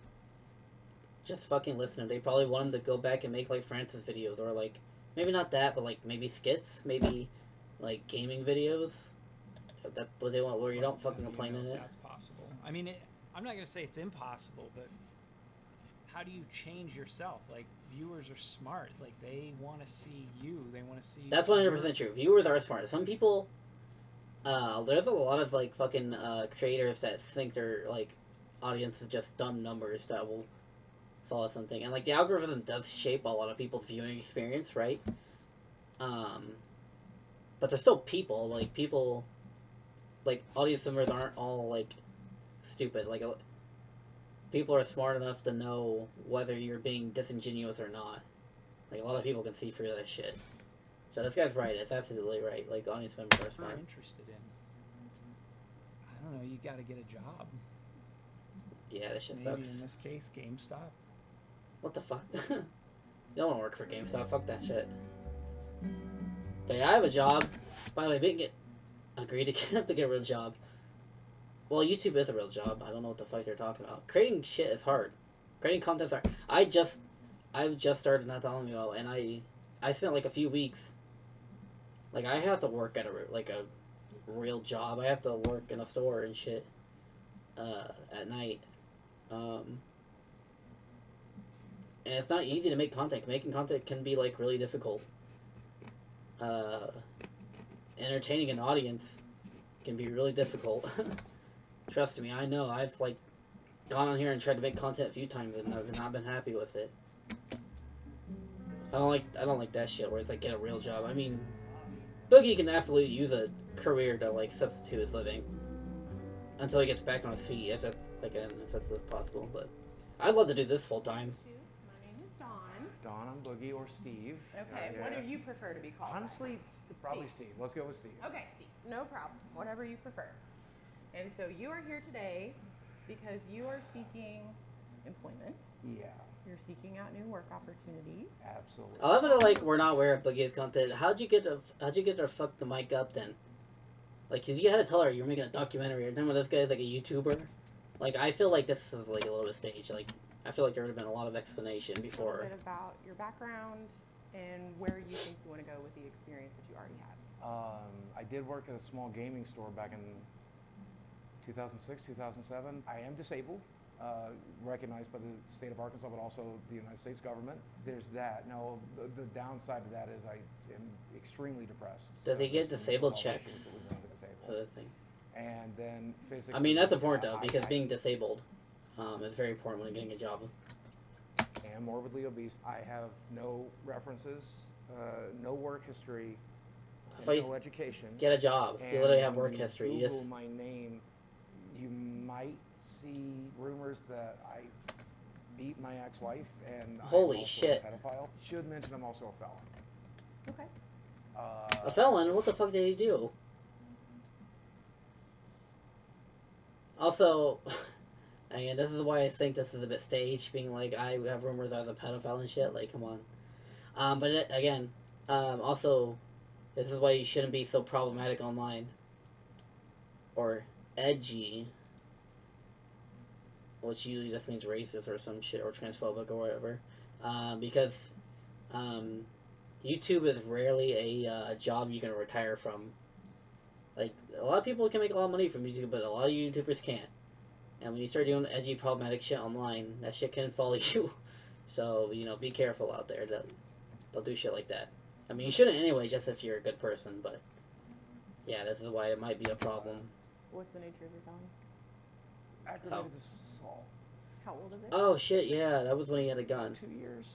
Just fucking listen. They probably want them to go back and make, like, Francis videos, or, like, maybe not that, but, like, maybe skits, maybe, like, gaming videos. That's what they want, where you don't fucking complain in it. That's possible. I mean, I'm not going to say it's impossible, but how do you change yourself? Like, viewers are smart. Like, they want to see you. They want to see... That's 100% true. Viewers are smart. Some people... there's a lot of, like, fucking creators that think their, like, audience is just dumb numbers that will follow something. And, like, the algorithm does shape a lot of people's viewing experience, right? But they're still people. Like, people... Like, audience members aren't all, like, stupid. Like, people are smart enough to know whether you're being disingenuous or not. Like, a lot of people can see through that shit. So this guy's right. It's absolutely right. Like, audience members are smart. I'm interested in. I don't know. You got to get a job. Yeah, this shit Maybe sucks. in this case, GameStop. What the fuck? You don't want to work for GameStop. Fuck that shit. But yeah, I have a job. By the way, didn't agree to get a real job. Well, YouTube is a real job. I don't know what the fuck they're talking about. Creating shit is hard. Creating content's hard. I've just started not that long ago, and I spent like a few weeks. Like, I have to work at a real job. I have to work in a store and shit at night. And it's not easy to make content. Making content can be, like, really difficult. Entertaining an audience can be really difficult. Trust me, I know. I've, like, gone on here and tried to make content a few times, and I've not been happy with it. I don't like that shit where it's like, get a real job. I mean, Boogie can absolutely use a career to, like, substitute his living until he gets back on his feet, if that's possible. But I'd love to do this full time. My name is Dawn. Dawn, I'm Boogie, or Steve. Okay, what do you prefer to be called? Honestly, probably Steve. Let's go with Steve. Okay, Steve. No problem. Whatever you prefer. And so you are here today because you are seeking employment. Yeah. You're seeking out new work opportunities. Absolutely. I love it. Like, we're not aware of Boogie's content. How'd you get her fuck the mic up then? Like, 'cause you had to tell her you were making a documentary. You're talking about this guy's like a YouTuber. Like, I feel like this is, like, a little bit staged. Like, I feel like there would have been a lot of explanation A before. little bit about your background and where you think you want to go with the experience that you already have. I did work at a small gaming store back in 2006, 2007. I am disabled, recognized by the state of Arkansas, but also the United States government. There's that. Now, the downside of that is I am extremely depressed. Do they get there's some disabled mental health checks? issues that we run into the table. Other thing. And then physically. I mean, that's important, though, I- because I- being disabled is very important when getting a job. am morbidly obese. I have no references, no work history, I and thought you no education. get a job. You literally have work when you history. You Google just my name, you might see rumors that I beat my ex-wife and Holy I'm also shit. a pedophile. Should mention I'm also a felon. Okay. a felon. What the fuck did he do? Also, again, this is why I think this is a bit staged. Being like, I have rumors I was a pedophile and shit. Like, come on. But again, also, this is why you shouldn't be so problematic online or edgy, which usually just means racist or some shit or transphobic or whatever. Because YouTube is rarely a job you can retire from. Like, a lot of people can make a lot of money from YouTube, but a lot of YouTubers can't. And when you start doing edgy, problematic shit online, that shit can follow you. So, you know, be careful out there. Don't do shit like that. I mean, you shouldn't anyway, just if you're a good person, but yeah, this is why it might be a problem. What's the nature of your felony? Aggravated assault. How old is it? Oh, shit, yeah, that was when he had a gun. 2 years.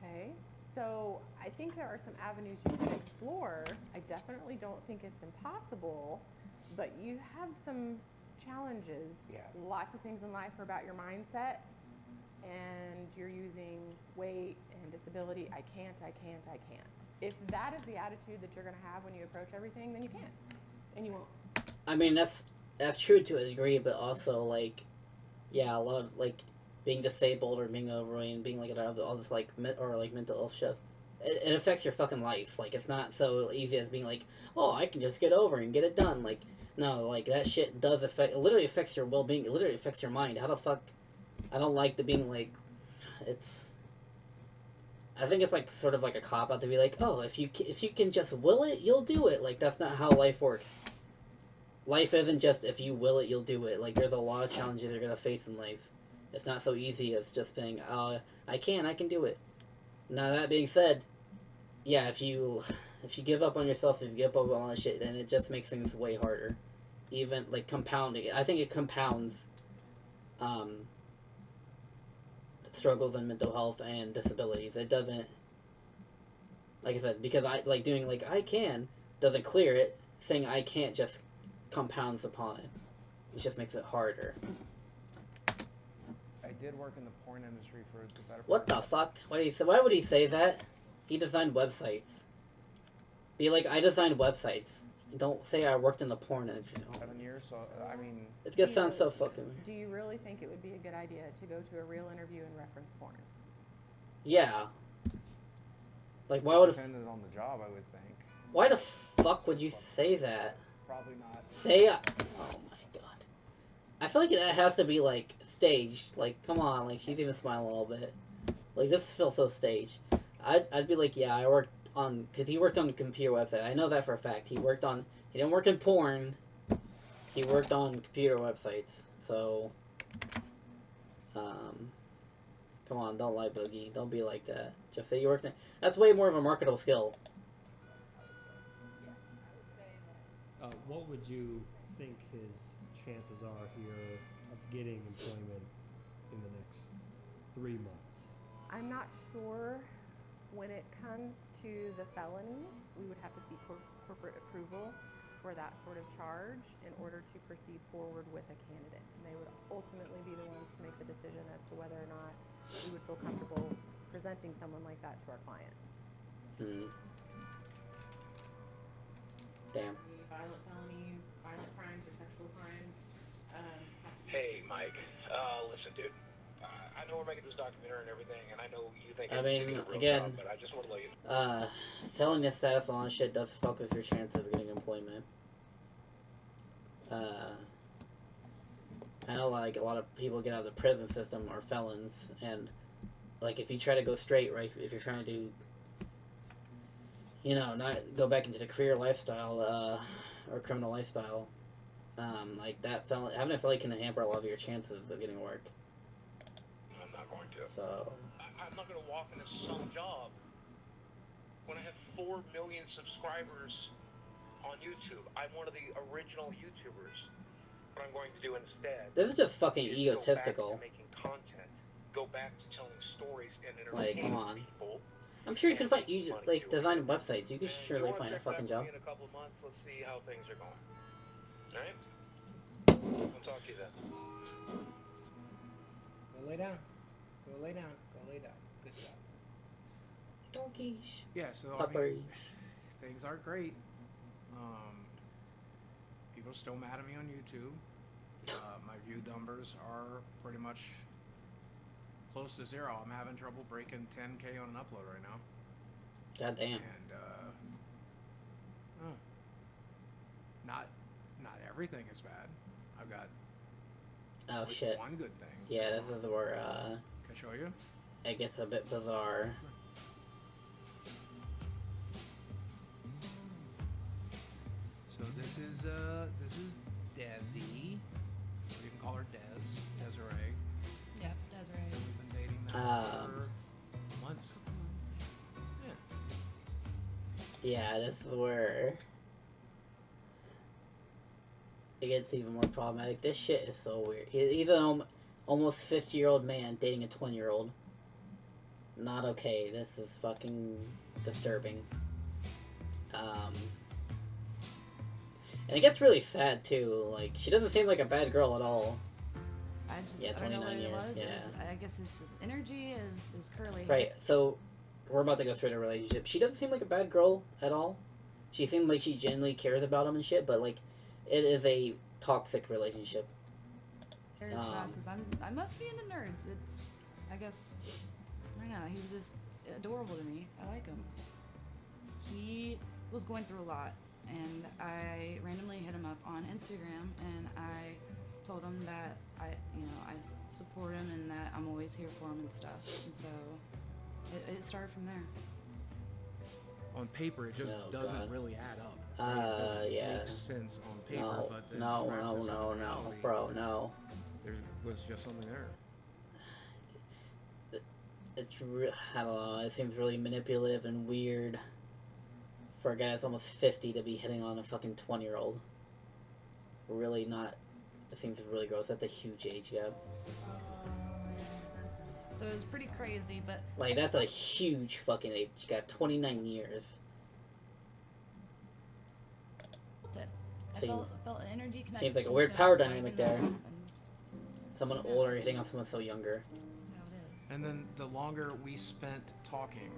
Okay. So I think there are some avenues you can explore. I definitely don't think it's impossible, but you have some challenges. Yeah. Lots of things in life are about your mindset, and you're using weight and disability. I can't. If that is the attitude that you're going to have when you approach everything, then you can't, and you won't. I mean, that's true to a degree, but also, like, yeah, a lot of, like, being disabled or being overweight and being, like, all this, like, mental health stuff, it affects your fucking life. Like, it's not so easy as being like, oh, I can just get over and get it done. Like, no, like, that shit does affect, it literally affects your well-being, it literally affects your mind. How the fuck, I don't like the being, like, I think it's, like, sort of like a cop-out to be like, oh, if you can just will it, you'll do it. Like, that's not how life works. Life isn't just if you will it, you'll do it. Like, there's a lot of challenges you're going to face in life. It's not so easy as just saying, I can do it. Now, that being said, yeah, if you give up on yourself, if you give up on all that shit, then it just makes things way harder. Even, like, compounding. I think it compounds struggles in mental health and disabilities. It doesn't, like I said, because doing, like, I can doesn't clear it. Saying I can't just compounds upon it. It just makes it harder. I did work in the porn industry for the better part. What the fuck? Why would he say that? He designed websites. Be like, I designed websites. Don't say I worked in the porn industry. 7 years, so, I mean... It's gonna sound so fucking... Do you really think it would be a good idea to go to a real interview and reference porn? Yeah. Like, why would... Dependent on the job, I would think. Why the fuck would you say that? Probably not. Say... Oh my god. I feel like that has to be, like, staged. Like, come on, like, she's even smiling a little bit. Like, this feels so staged. I'd be like, yeah, I worked on... Because he worked on a computer website. I know that for a fact. He didn't work in porn. He worked on computer websites. So... Come on, don't lie, Boogie. Don't be like that. Just say you worked in... That's way more of a marketable skill. What would you think his chances are here of getting employment in the next 3 months? I'm not sure. When it comes to the felony, we would have to seek corporate approval for that sort of charge in order to proceed forward with a candidate. And they would ultimately be the ones to make the decision as to whether or not we would feel comfortable presenting someone like that to our clients. Damn. Violent felonies, violent crimes, or sexual crimes. Hey, Mike. Listen, dude. I know we're making this documentary and everything, and I know you think I it's mean, a real again, job, but I just want to let you felony status on shit does fuck with your chance of getting employment. I know like a lot of people get out of the prison system are felons, and like if you try to go straight, right, if you're trying to, you know, not go back into the career lifestyle or criminal lifestyle, like that felon, having a felony can hamper a lot of your chances of getting work. I'm not going to. So I'm not going to walk into some job when I have 4 million subscribers on YouTube. I'm one of the original YouTubers. What I'm going to do instead. this is just fucking is egotistical. Go back to making content. Go back to telling stories and Like, entertaining come on. people. I'm sure you could find you like design websites. You could And surely you wanna find a check back fucking with job. me in a couple of months. Let's see how things are going. All right. I'll talk to you then. Go lay down. Go lay down. Go lay down. Good job. Donkeys. Yeah, so I Puppers. mean, things aren't great. People are still mad at me on YouTube. My view numbers are pretty much close to 0. I'm having trouble breaking 10K on an upload right now. God damn. And not everything is bad. I've got Oh at least shit. one good thing. Yeah, this is where Can I show you? it gets a bit bizarre. So this is Desi. You can call her Desiree. Yep, Desiree. We've been dating now for months. Yeah, this is where it gets even more problematic. This shit is so weird. He's an almost 50-year-old man dating a 20-year-old. Not okay. This is fucking disturbing. And it gets really sad too. Like, she doesn't seem like a bad girl at all. I just Yeah, I don't know what 29 it years, was. yeah. I guess his energy is curly. Right, so we're about to go through the relationship. She doesn't seem like a bad girl at all. She seems like she genuinely cares about him and shit, but like, it is a toxic relationship. Nerds classes. I must be into nerds. It's, I guess, I don't know. He was just adorable to me. I like him. He was going through a lot, and I randomly hit him up on Instagram, and I told him that I support him and that I'm always here for him and stuff. And so it started from there. On paper, it just doesn't really add up. Yeah. Makes sense on paper, No, but then no, practice no, and no, no, reality, bro, no. There was just something there. It's I don't know. It seems really manipulative and weird for a guy that's almost 50 to be hitting on a fucking 20-year-old. Really not. It seems really gross. That's a huge age gap. So it was pretty crazy, but Like, that's a huge fucking age gap. 29 years. I felt an energy connection. Seems like a weird to power him. I dynamic don't there. even know. Someone older hitting on someone so younger. And then the longer we spent talking.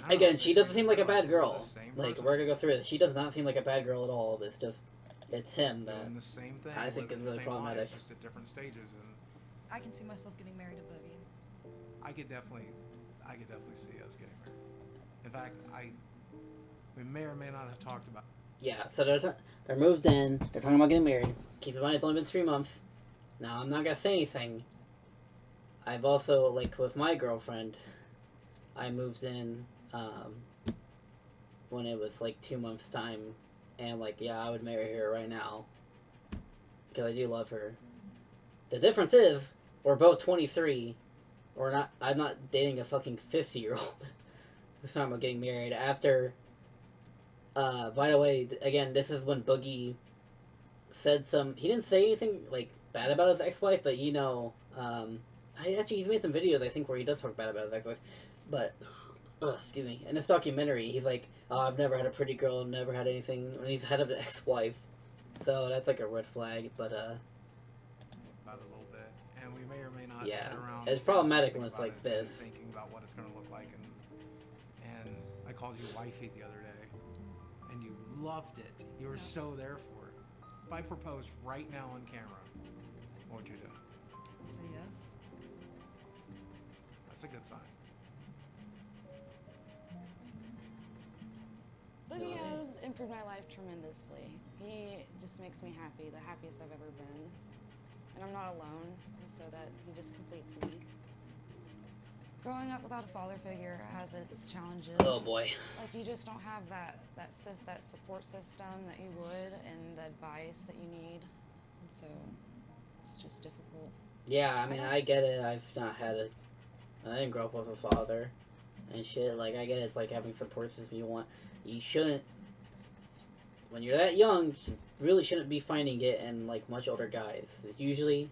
Again, she doesn't seem like a bad girl. Like, we're gonna go through it. She does not seem like a bad girl at all. But it's just, it's him that Doing the same thing, I think is living the really same problematic. life, just at different stages, and I can see myself getting married to Boogie. I could definitely see us getting married. In fact, we may or may not have talked about. Yeah, so they're moved in. They're talking about getting married. Keep in mind, it's only been 3 months. Now, I'm not gonna say anything. I've also, like, with my girlfriend, I moved in, when it was, like, 2 months' time. And, like, yeah, I would marry her right now. Because I do love her. The difference is, we're both 23. I'm not dating a fucking 50-year-old. Who's talking about getting married after... by the way, again, this is when Boogie said he didn't say anything, like, bad about his ex-wife, but, you know, he's made some videos, I think, where he does talk bad about his ex-wife, but, excuse me, in this documentary, he's like, oh, I've never had a pretty girl, never had anything, when he's had an ex-wife, so that's, like, a red flag, but, about a little bit, and we may or may not yeah, sit around. it's problematic when think it's about like it this. and thinking about what it's going to look like, and I called you wifey the other day, and you loved it. You were so there for it. If I proposed right now on camera, what would you do? Say yes. That's a good sign. Boogie has improved my life tremendously. He just makes me happy, the happiest I've ever been. and I'm not alone, and so that he just completes me. Growing up without a father figure has its challenges. Oh boy. Like you just don't have that support system that you would, and the advice that you need, and so it's just difficult. Yeah, I mean, I get it. I've not had a... I didn't grow up with a father and shit. Like, I get it. It's like having support system you want. You shouldn't... When you're that young, you really shouldn't be finding it in, like, much older guys. It's usually,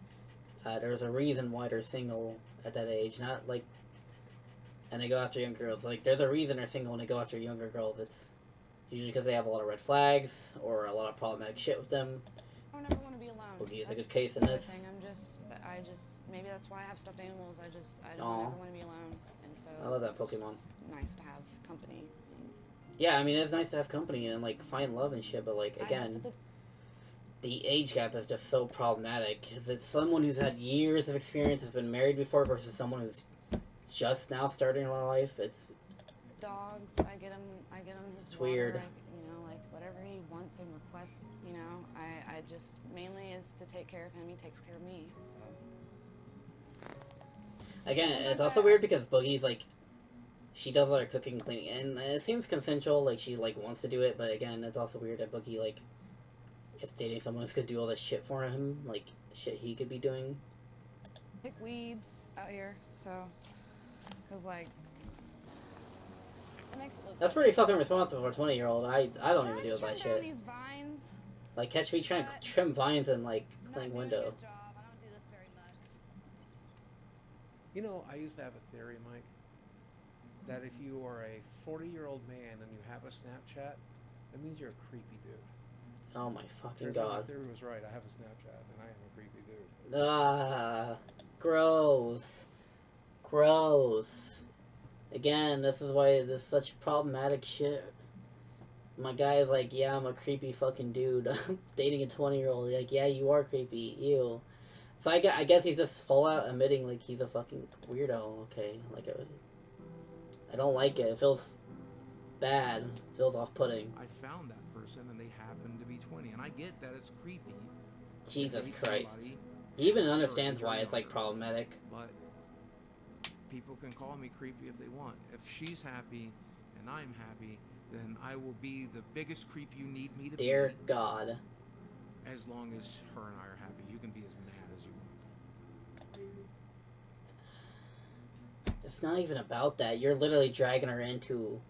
there's a reason why they're single at that age. Not, like... And they go after young girls. Like, there's a reason they're single when they go after younger girls. It's usually because they have a lot of red flags or a lot of problematic shit with them. I don't ever want to be alone. Boogie is a That's good case in the other this. thing. I just, maybe that's why I have stuffed animals. I don't Aw. ever want to be alone, and so I love that it's Pokemon. just nice to have company. Yeah, I mean, it's nice to have company and, like, find love and shit, but, like, again, the age gap is just so problematic. If it's someone who's had years of experience, has been married before, versus someone who's just now starting their life, it's... Dogs, I get him his It's water, weird. like whatever he wants and requests, I just, mainly is to take care of him, he takes care of me, so. Again, it's also weird because Boogie's, like, she does a lot of cooking and cleaning, and it seems consensual, like, she, like, wants to do it, but again, it's also weird that Boogie, like, is dating someone who's gonna do all this shit for him, like, shit he could be doing. Pick weeds out here, so, cause like, it makes it look That's pretty fucking responsible for a 20-year-old. I don't even do that down shit. these vines. Like, catch me trying to trim vines and, like, clean window. You know, I used to have a theory, Mike, that if you are a 40-year-old man and you have a Snapchat, that means you're a creepy dude. Oh my fucking Turns out god. my theory was right. I have a Snapchat and I am a creepy dude. Ah, gross. Gross. Again, this is why this is such problematic shit. My guy is like, yeah, I'm a creepy fucking dude. I'm dating a 20-year-old. Like, yeah, you are creepy. Ew. So I guess he's just full out admitting, like, he's a fucking weirdo. Okay. Like, I don't like it. It feels bad. It feels off-putting. I found that person and they happen to be 20, and I get that it's creepy. to Jesus date Christ. somebody He even for a understands why year it's, like, younger, problematic. But people can call me creepy if they want. If she's happy and I'm happy, then I will be the biggest creep you need me to be. Dear God. As long as her and I are happy, you can be as mad as you want. It's not even about that. You're literally dragging her into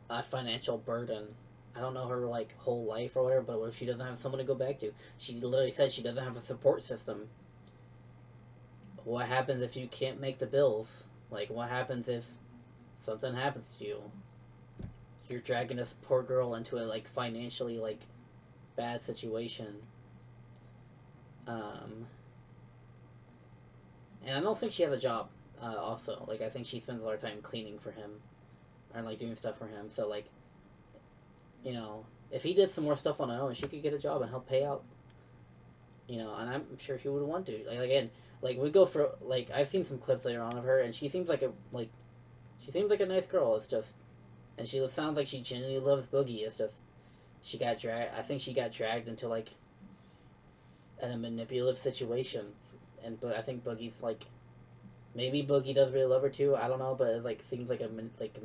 a financial burden. I don't know her, like, whole life or whatever, but what if she doesn't have someone to go back to? She literally said she doesn't have a support system. What happens if you can't make the bills? Like, what happens if something happens to you? You're dragging this poor girl into a, like, financially, like, bad situation. And I don't think she has a job, also. Like, I think she spends a lot of time cleaning for him. And, like, doing stuff for him. So, like, you know, if he did some more stuff on her own, she could get a job and help pay out. You know, and I'm sure she would want to. Like, again, like, we go for, like, I've seen some clips later on of her, and she seems like a, like, she seems like a nice girl. It's just, and she sounds like she genuinely loves Boogie. It's just, she got dragged, I think she got dragged into, like, in a manipulative situation. And, but I think Boogie's, like, maybe Boogie does really love her too, I don't know, but it, like, seems like a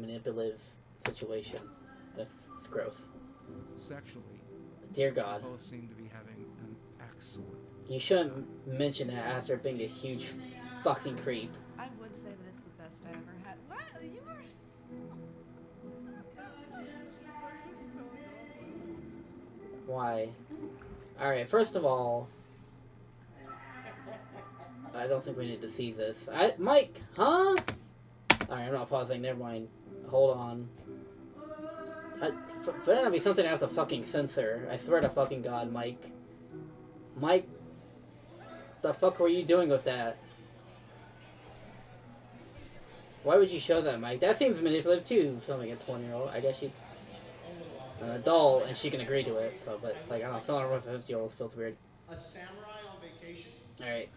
manipulative situation. It's gross. Sexually, Dear God. both seem to be having an excellent. You shouldn't mention that after being a huge fucking creep. I would say that it's the best I ever had. What? You were. Why? Alright, first of all, I don't think we need to see this. Mike, huh? Alright, I'm not pausing, never mind. Hold on. Better not be something I have to fucking censor. I swear to fucking God, Mike. Mike, the fuck were you doing with that? Why would you show that, Mike? That seems manipulative too, filming a 20-year-old. I guess she's an adult and she can agree to it. So, but like, I don't know, filming her with a 50-year-old feels weird. A samurai on vacation. All right.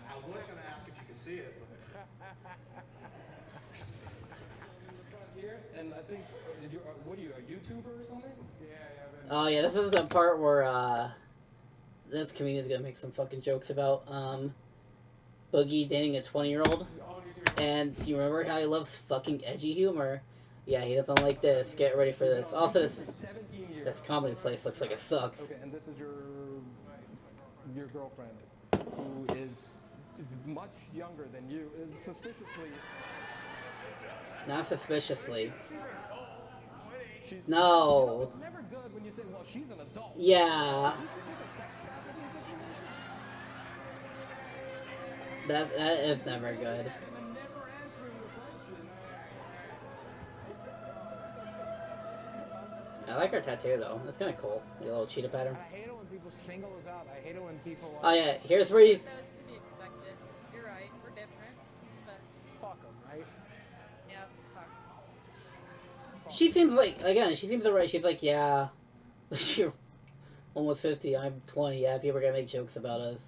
I was gonna ask if you could see it, but. Here, and I think, what are you, a YouTuber or something? Yeah, Oh yeah, this is the part where this comedian's gonna make some fucking jokes about Boogie dating a 20-year-old. And do you remember how he loves fucking edgy humor? Yeah, he doesn't like this. Get ready for this. Also, this comedy place looks like it sucks. Okay, and this is your girlfriend, who is much younger than you, is suspiciously. Not suspiciously. She's, no. It's never good when you say, well, she's an adult. Yeah. Is this a sex trafficking situation? That is never good. I like her tattoo though. That's kind of cool. The little cheetah pattern. I hate it when people single us out. I hate it when people. Oh yeah, here's where he's. So it's to be expected. You're right. We're different, but fuck them, right? yeah, fuck. She seems like she seems alright. She's like, yeah, you're almost 50. I'm 20. Yeah, people are gonna make jokes about us.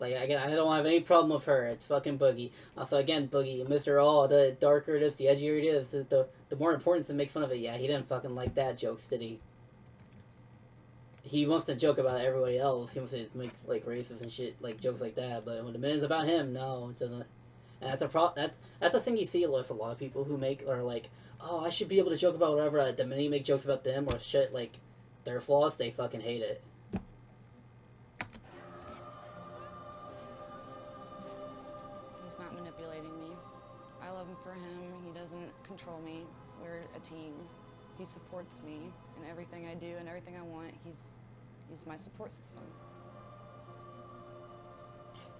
Like again, I don't have any problem with her. It's fucking Boogie. Also, again, Boogie, Mr. Oh, the darker it is, the edgier it is, the more important to make fun of it. Yeah, he didn't fucking like that jokes, did he? He wants to joke about everybody else. He wants to make like racist and shit, like jokes like that. But when the minute it's about him, no, it doesn't. And that's a that's a thing you see with a lot of people who make are like, oh, I should be able to joke about whatever. The minute you make jokes about them or shit like their flaws, they fucking hate it. He's not manipulating me. I love him for him. He doesn't control me. We're a team. He supports me in everything I do and everything I want. He's my support system.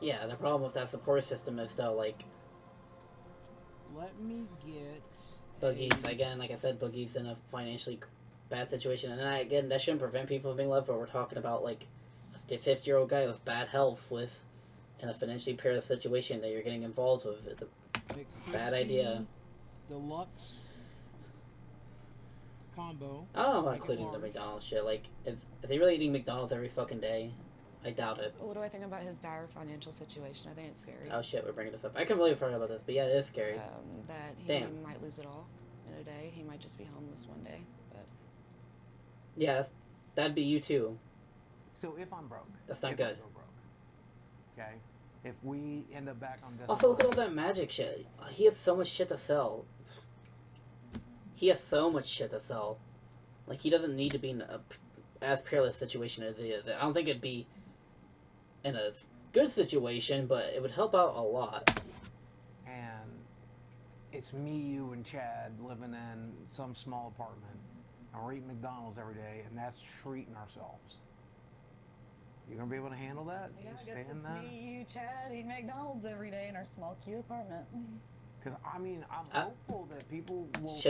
Yeah, the problem with that support system is though, like, let me get Boogie's again. Like I said, Boogie's in a financially bad situation, and again, that shouldn't prevent people from being loved. But we're talking about like a 50-year-old guy with bad health, with in a financially perilous situation that you're getting involved with. It's a bad idea. Deluxe combo. I don't know about including the McDonald's shit. Like, is he really eating McDonald's every fucking day? I doubt it. What do I think about his dire financial situation? I think it's scary. Oh shit, we're bringing this up. I completely forgot about this, but yeah, it is scary. That he Damn. might lose it all in a day. He might just be homeless one day. But Yeah, that'd be you too. So if I'm broke. That's not if good. I go broke, okay? If we end up back on this. Also, look at all that magic shit. He has so much shit to sell. He has so much shit to sell. Like, he doesn't need to be in a as perilous situation as he is. I don't think it'd be in a good situation, but it would help out a lot. And it's me, you, and Chad living in some small apartment, and we're eating McDonald's every day, and that's treating ourselves. You gonna be able to handle that? yeah, You I guess stand it's that? me, you, Chad, eat McDonald's every day in our small, cute apartment. Because I mean, I'm hopeful that people will.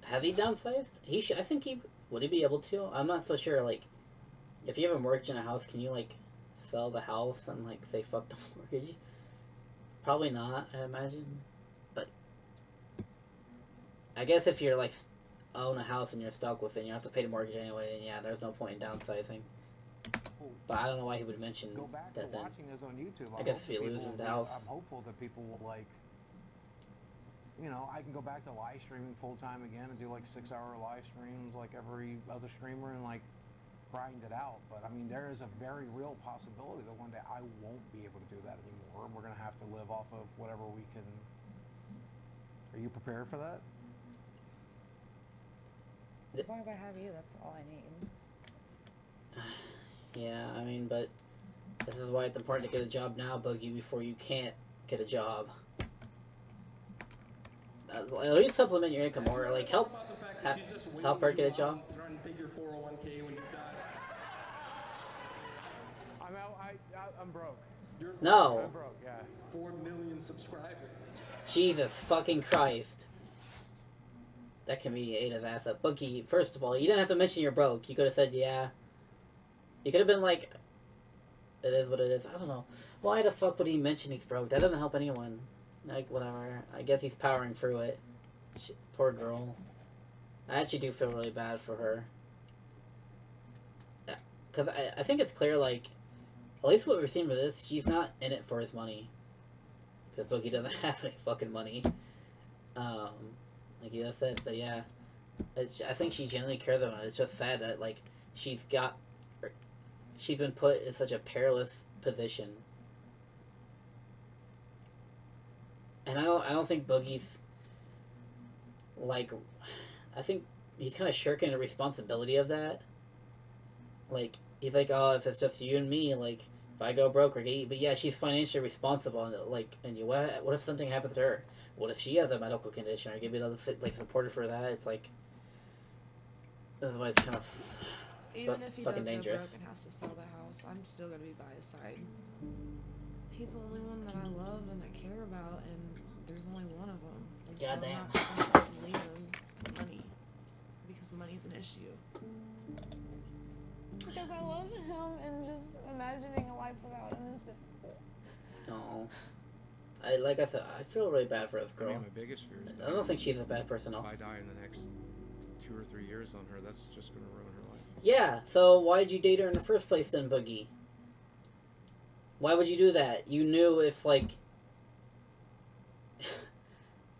Has he downsized? He should. I think he would. He be able to? I'm not so sure. Like, if you have a mortgage in a house, can you like sell the house and like say fuck the mortgage? Probably not, I imagine. But I guess if you're like own a house and you're stuck with it, and you have to pay the mortgage anyway. Then yeah, there's no point in downsizing. But I don't know why he would mention Go back that to then. watching this on YouTube. I guess if he loses the house. I'm hopeful that people will like. You know, I can go back to live streaming full time again and do like 6-hour live streams like every other streamer and like grind it out. But I mean, there is a very real possibility that one day I won't be able to do that anymore. We're gonna have to live off of whatever we can. Are you prepared for that? As long as I have you, that's all I need. Yeah, I mean, but this is why it's important to get a job now, Boogie, before you can't get a job. At least supplement your income, or like help her get a job. I'm broke. No. I'm broke. Yeah. 4 million subscribers. Jesus fucking Christ. That comedian ate his ass up. Boogie, first of all, you didn't have to mention you're broke. You could have said, yeah. You could have been like, it is what it is. I don't know. Why the fuck would he mention he's broke? That doesn't help anyone. Like, whatever. I guess he's powering through it. Shit, poor girl. I actually do feel really bad for her. Because I think it's clear, like, at least what we're seeing with this, she's not in it for his money. Because Boogie doesn't have any fucking money. Like you just said, but yeah. I think she genuinely cares about it. It's just sad that, like, she's got... she's been put in such a perilous position. And I don't think Boogie's like, I think he's kind of shirking the responsibility of that. Like, he's like, oh, if it's just you and me, like, if I go broke, we're gonna eat. But yeah, she's financially responsible, and like, and what if something happens to her? What if she has a medical condition? Are you gonna be able to like support her for that? It's like, otherwise, it's kind of Even if he fucking does dangerous. go broke and has to sell the house, I'm still gonna be by his side. He's the only one that I love and I care about, and there's only one of them. And Goddamn. So I'm not gonna leave him for money, because money's an issue. Because I love him, and just imagining a life without him is difficult. No. Like I said, I feel really bad for this girl. I mean, my biggest fear is I don't think she's a bad person. If I die in the next 2 or 3 years on her, that's just gonna ruin her life. Yeah, so why'd you date her in the first place then, Boogie? Why would you do that? You knew if, like...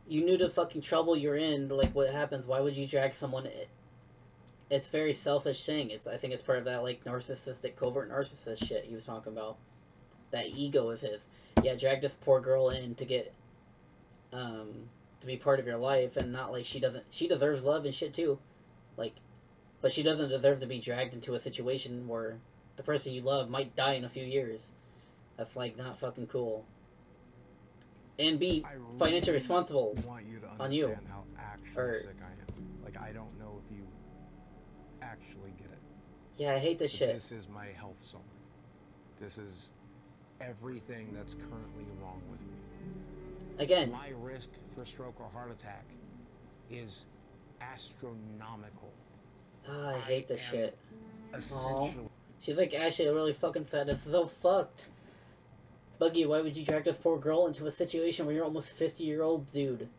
you knew the fucking trouble you're in, like, what happens. Why would you drag someone... It's a very selfish thing. I think it's part of that, like, narcissistic, covert narcissist shit he was talking about. That ego of his. Yeah, drag this poor girl in to get... to be part of your life, and not, like, she deserves love and shit, too. Like... But she doesn't deserve to be dragged into a situation where the person you love might die in a few years. That's, like, not fucking cool. And be financially responsible want you to on you. understand how actually sick I am. Like, I don't know if you actually get it. Yeah, I hate this shit. This is my health summary. This is everything that's currently wrong with me. Again. My risk for stroke or heart attack is astronomical. Oh, I hate this shit. Essentially. Aww. She's like, Ashley, really fucking sad. It's so fucked. Buggy, why would you drag this poor girl into a situation where you're almost 50-year-old, dude?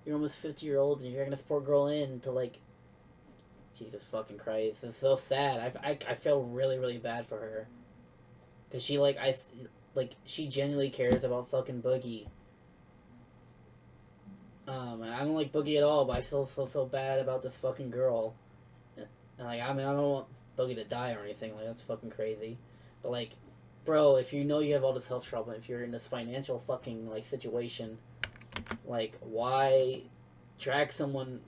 You're almost 50-year-old and you're dragging this poor girl in to, like... Jesus fucking Christ. It's so sad. I feel really, really bad for her. Because she, like, she genuinely cares about fucking Boogie. And I don't like Boogie at all, but I feel so bad about this fucking girl. And, like, I mean, I don't want Boogie to die or anything. Like, that's fucking crazy. But, like, bro, if you know you have all this health trouble, if you're in this financial fucking, like, situation, like, why drag someone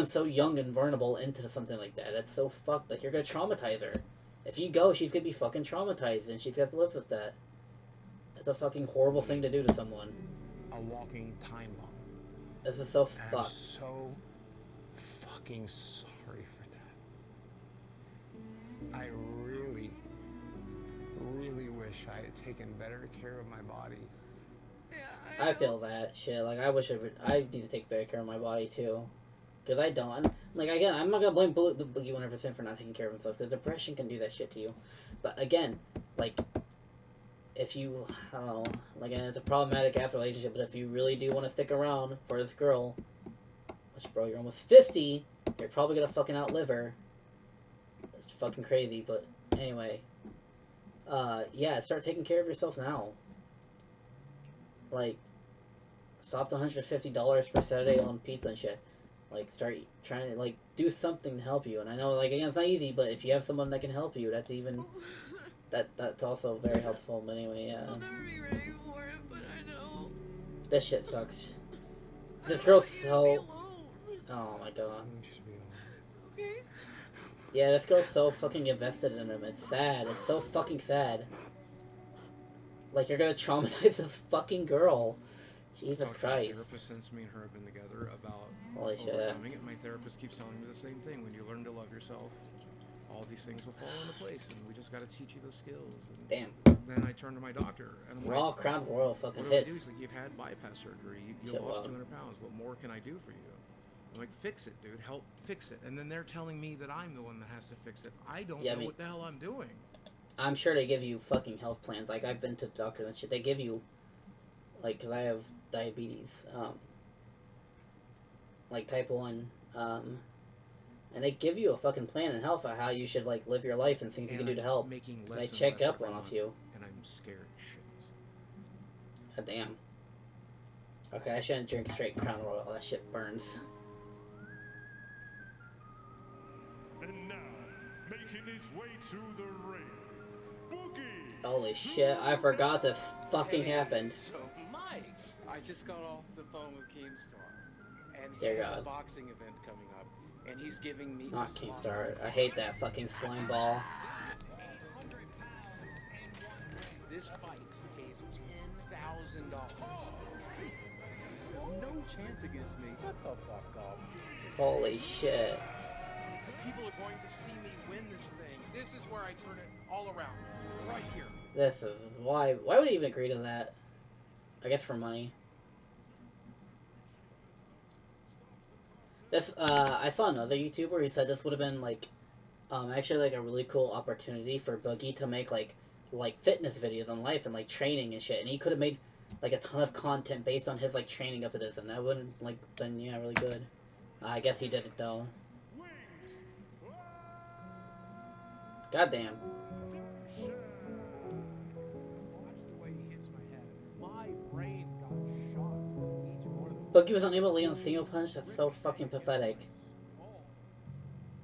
so young and vulnerable into something like that? That's so fucked. Like, you're gonna traumatize her. If you go, she's gonna be fucking traumatized, and she's gonna have to live with that. That's a fucking horrible thing to do to someone. A walking time bomb. This is so And fucked. I'm so fucking sorry for that. I really, really wish I had taken better care of my body. I feel that shit. Like, I wish I need to take better care of my body too, because I don't. Like, again, I'm not gonna blame Boogie 100% for not taking care of himself, because depression can do that shit to you. But again, like, if you, I don't know, like, and it's a problematic after relationship, but if you really do want to stick around for this girl, which, bro, you're almost 50, you're probably gonna fucking outlive her. It's fucking crazy, but anyway. Yeah, start taking care of yourself now. Like, stop the $150 per Saturday on pizza and shit. Like, start trying to, like, do something to help you. And I know, like, again, it's not easy, but if you have someone that can help you, that's even... That's also very helpful, but anyway, yeah. I'll never be ready for it, but I know. This shit sucks. This girl's so... Oh my god. Okay. Yeah, this girl's so fucking invested in him. It's sad. It's so fucking sad. Like, you're gonna traumatize this fucking girl. Jesus Fuck, Christ. My therapist, since me and her have been together, about Holy shit. overcoming it. My therapist keeps telling me the same thing. When you learn to love yourself, all these things will fall into place, and we just got to teach you those skills. And damn. Then I turn to my doctor, and I'm We're like, all Crown Royal fucking what do I hits. do? He's like, you've had bypass surgery. You Shit, lost wow. 200 pounds. What more can I do for you? I'm like, fix it, dude. Help fix it. And then they're telling me that I'm the one that has to fix it. I don't know what the hell I'm doing. I'm sure they give you fucking health plans. Like, I've been to the doctor and shit. They give you, like, because I have diabetes, like type 1, and they give you a fucking plan in health of how you should, like, live your life and things you can do to help. Making And less they and check less up every on month, you. and I'm scared shit. God damn. Okay, I shouldn't drink straight Crown Royal. That shit burns. And now, making his way to the ring, Boogie. Holy shit, I forgot this fucking happened. So, Mike, I just got off the phone with Keemstar, and he Dear has God. a boxing event coming up, and he's giving me Not a Keemstar. I hate that fucking slime ball. This fight pays $10,000. No chance against me. What the fuck up? Holy shit. People are going to see me win this thing. This is where I turn it all around. Right here. This is why would he even agree to that? I guess for money. This I saw another YouTuber who said this would have been like actually like a really cool opportunity for Boogie to make like fitness videos on life and like training and shit, and he could have made like a ton of content based on his like training up to this, and that would have like been really good. I guess he did it though. Goddamn. Boogie was unable to land a single punch. That's so fucking pathetic.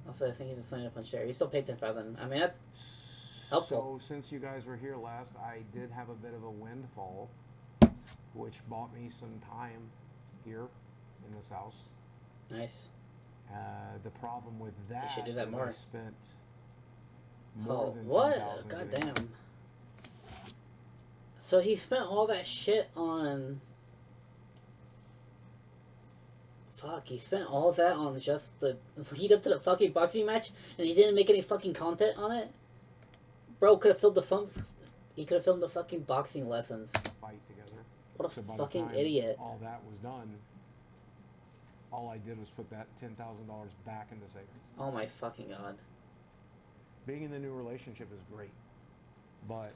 Also, I think he just landed a punch there. He still paid 10,000. I mean, that's helpful. So, since you guys were here last, I did have a bit of a windfall, which bought me some time here in this house. Nice. The problem with that, you should do that is more. I spent more than what? 10,000 God doing it. damn. So he spent all that shit on... Fuck, he spent all that on just the lead up to the fucking boxing match, and he didn't make any fucking content on it? Bro could have filmed the fun... He could have filmed the fucking boxing lessons. Fight together. What a So by the fucking time idiot. all that was done, all I did was put that $10,000 back into savings. Oh my fucking god. Being in the new relationship is great, but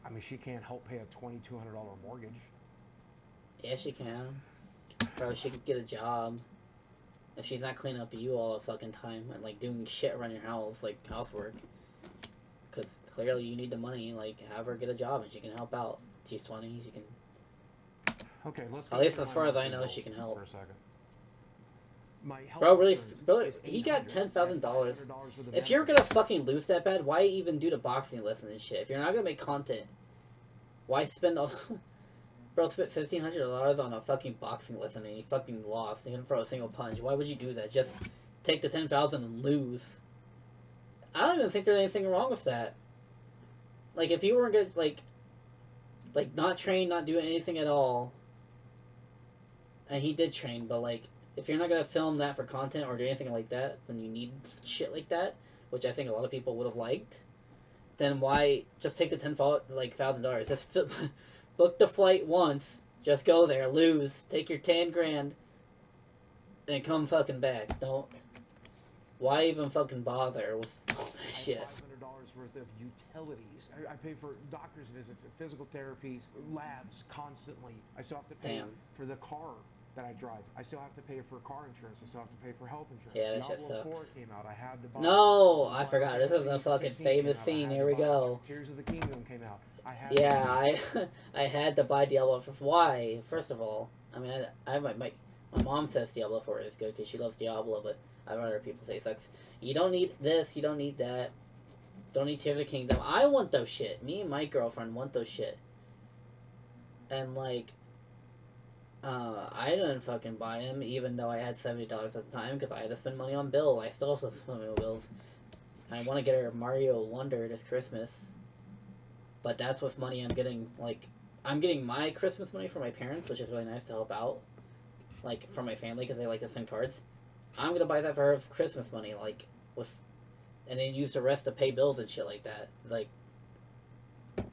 I mean, she can't help pay a $2,200 mortgage. Yeah, she can. Bro, she could get a job. If she's not cleaning up you all the fucking time and like doing shit around your house, like housework. Because clearly you need the money, like have her get a job and she can help out. She's 20, she can... Okay, let's At least as far as I know, she can help. for a second. My health Bro, really, insurance bro, is he got $800 $10,000. with the If you're benefits. gonna fucking lose that bad, why even do the boxing lesson and shit? If you're not gonna make content, why spend all... Bro spent $1,500 on a fucking boxing lesson and he fucking lost. He didn't throw a single punch. Why would you do that? Just take the $10,000 and lose. I don't even think there's anything wrong with that. Like, if you weren't gonna, like not train, not do anything at all, and he did train, but, like, if you're not gonna film that for content or do anything like that, when you need shit like that, which I think a lot of people would have liked, then why just take the $1,000? Just book the flight once, just go there, lose, take your 10 grand, and come fucking back. Don't. Why even fucking bother with all that shit? $500 worth of utilities. I pay for doctor's visits, physical therapies, labs constantly. I still have to pay Damn. for the car that I drive. I still have to pay for car insurance. I still have to pay for health insurance. Yeah, that shit Diablo sucks. 4 came out. I had to buy. No, I Final forgot. This is a Fantasy fucking 16 famous came out. I scene. had Here to we buy go. Tears of the Kingdom came out. I had Yeah, I had to buy Diablo 4. Why? First of all, I mean, I my mom says Diablo 4 is good because she loves Diablo, but I've heard people say it sucks. You don't need this, you don't need that. Don't need Tears of the Kingdom. I want those shit. Me and my girlfriend want those shit. And, like, I didn't fucking buy them, even though I had $70 at the time, because I had to spend money on Bill. I still have to spend money on bills. I want to get her Mario Wonder this Christmas. But that's with money I'm getting, like, I'm getting my Christmas money from my parents, which is really nice to help out. Like, from my family, because they like to send cards. I'm going to buy that for her Christmas money, like, with... And then use the rest to pay bills and shit like that. Like,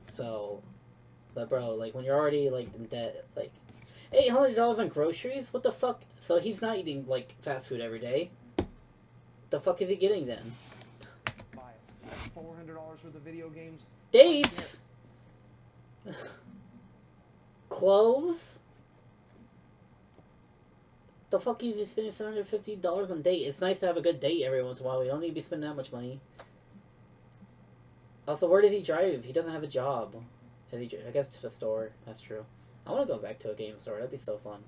so... But, bro, like, when you're already, like, in debt, like... $800 on groceries? What the fuck? So he's not eating, like, fast food every day. The fuck is he getting then? buy it. $400 worth of video games. Dates? Clothes? The fuck is he spending $750 on date? It's nice to have a good date every once in a while. We don't need to be spending that much money. Also, where does he drive? He doesn't have a job. I guess to the store. That's true. I want to go back to a game store. That'd be so fun.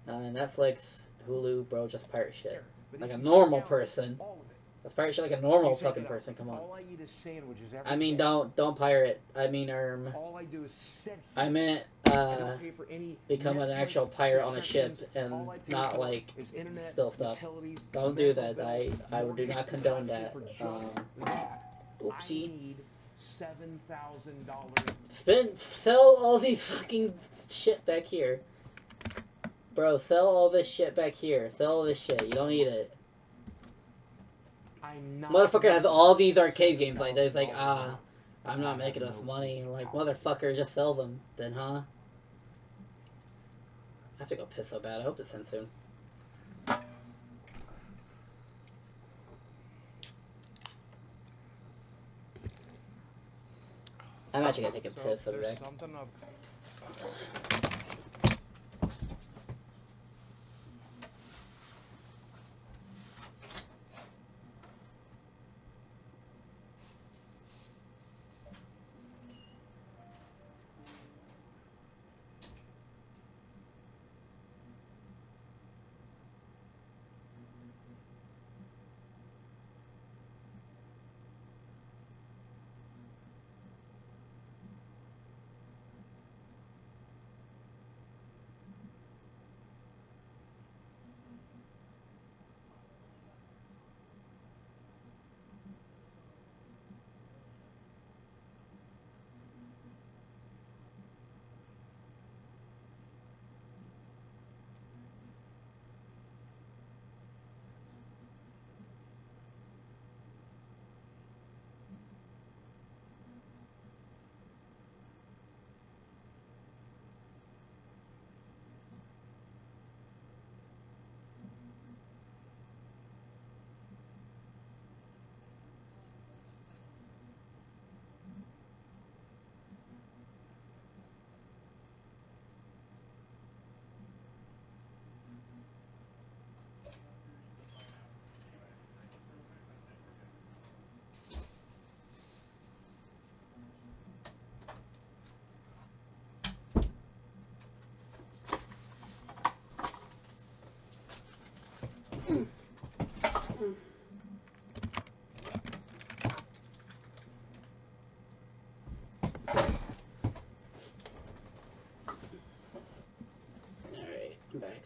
Netflix, Hulu, bro, just pirate shit. Like a normal person. That's pirate shit like a normal You take fucking it out. person. Come on. All I eat is sandwiches every I mean, day. don't pirate. I mean, All I do is sit I here. meant I don't pay for any become an Netflix actual pirate on a ship subscriptions. All I and pay not for like is internet, steal stuff. utilities, Don't do medical that. I bills, do not mortgage, condone I pay that. for just that. I Oopsie. need $7,000. Sell all these fucking shit back here. Bro, sell all this shit back here. Sell all this shit. You don't need it. Motherfucker has all these arcade games like that. It's like, I'm not making enough money. Like, motherfucker, just sell them. Then, huh? I have to go piss so bad. I hope this ends soon. I'm actually gonna take a piss. I'll be back. Something of Alright, I'm back.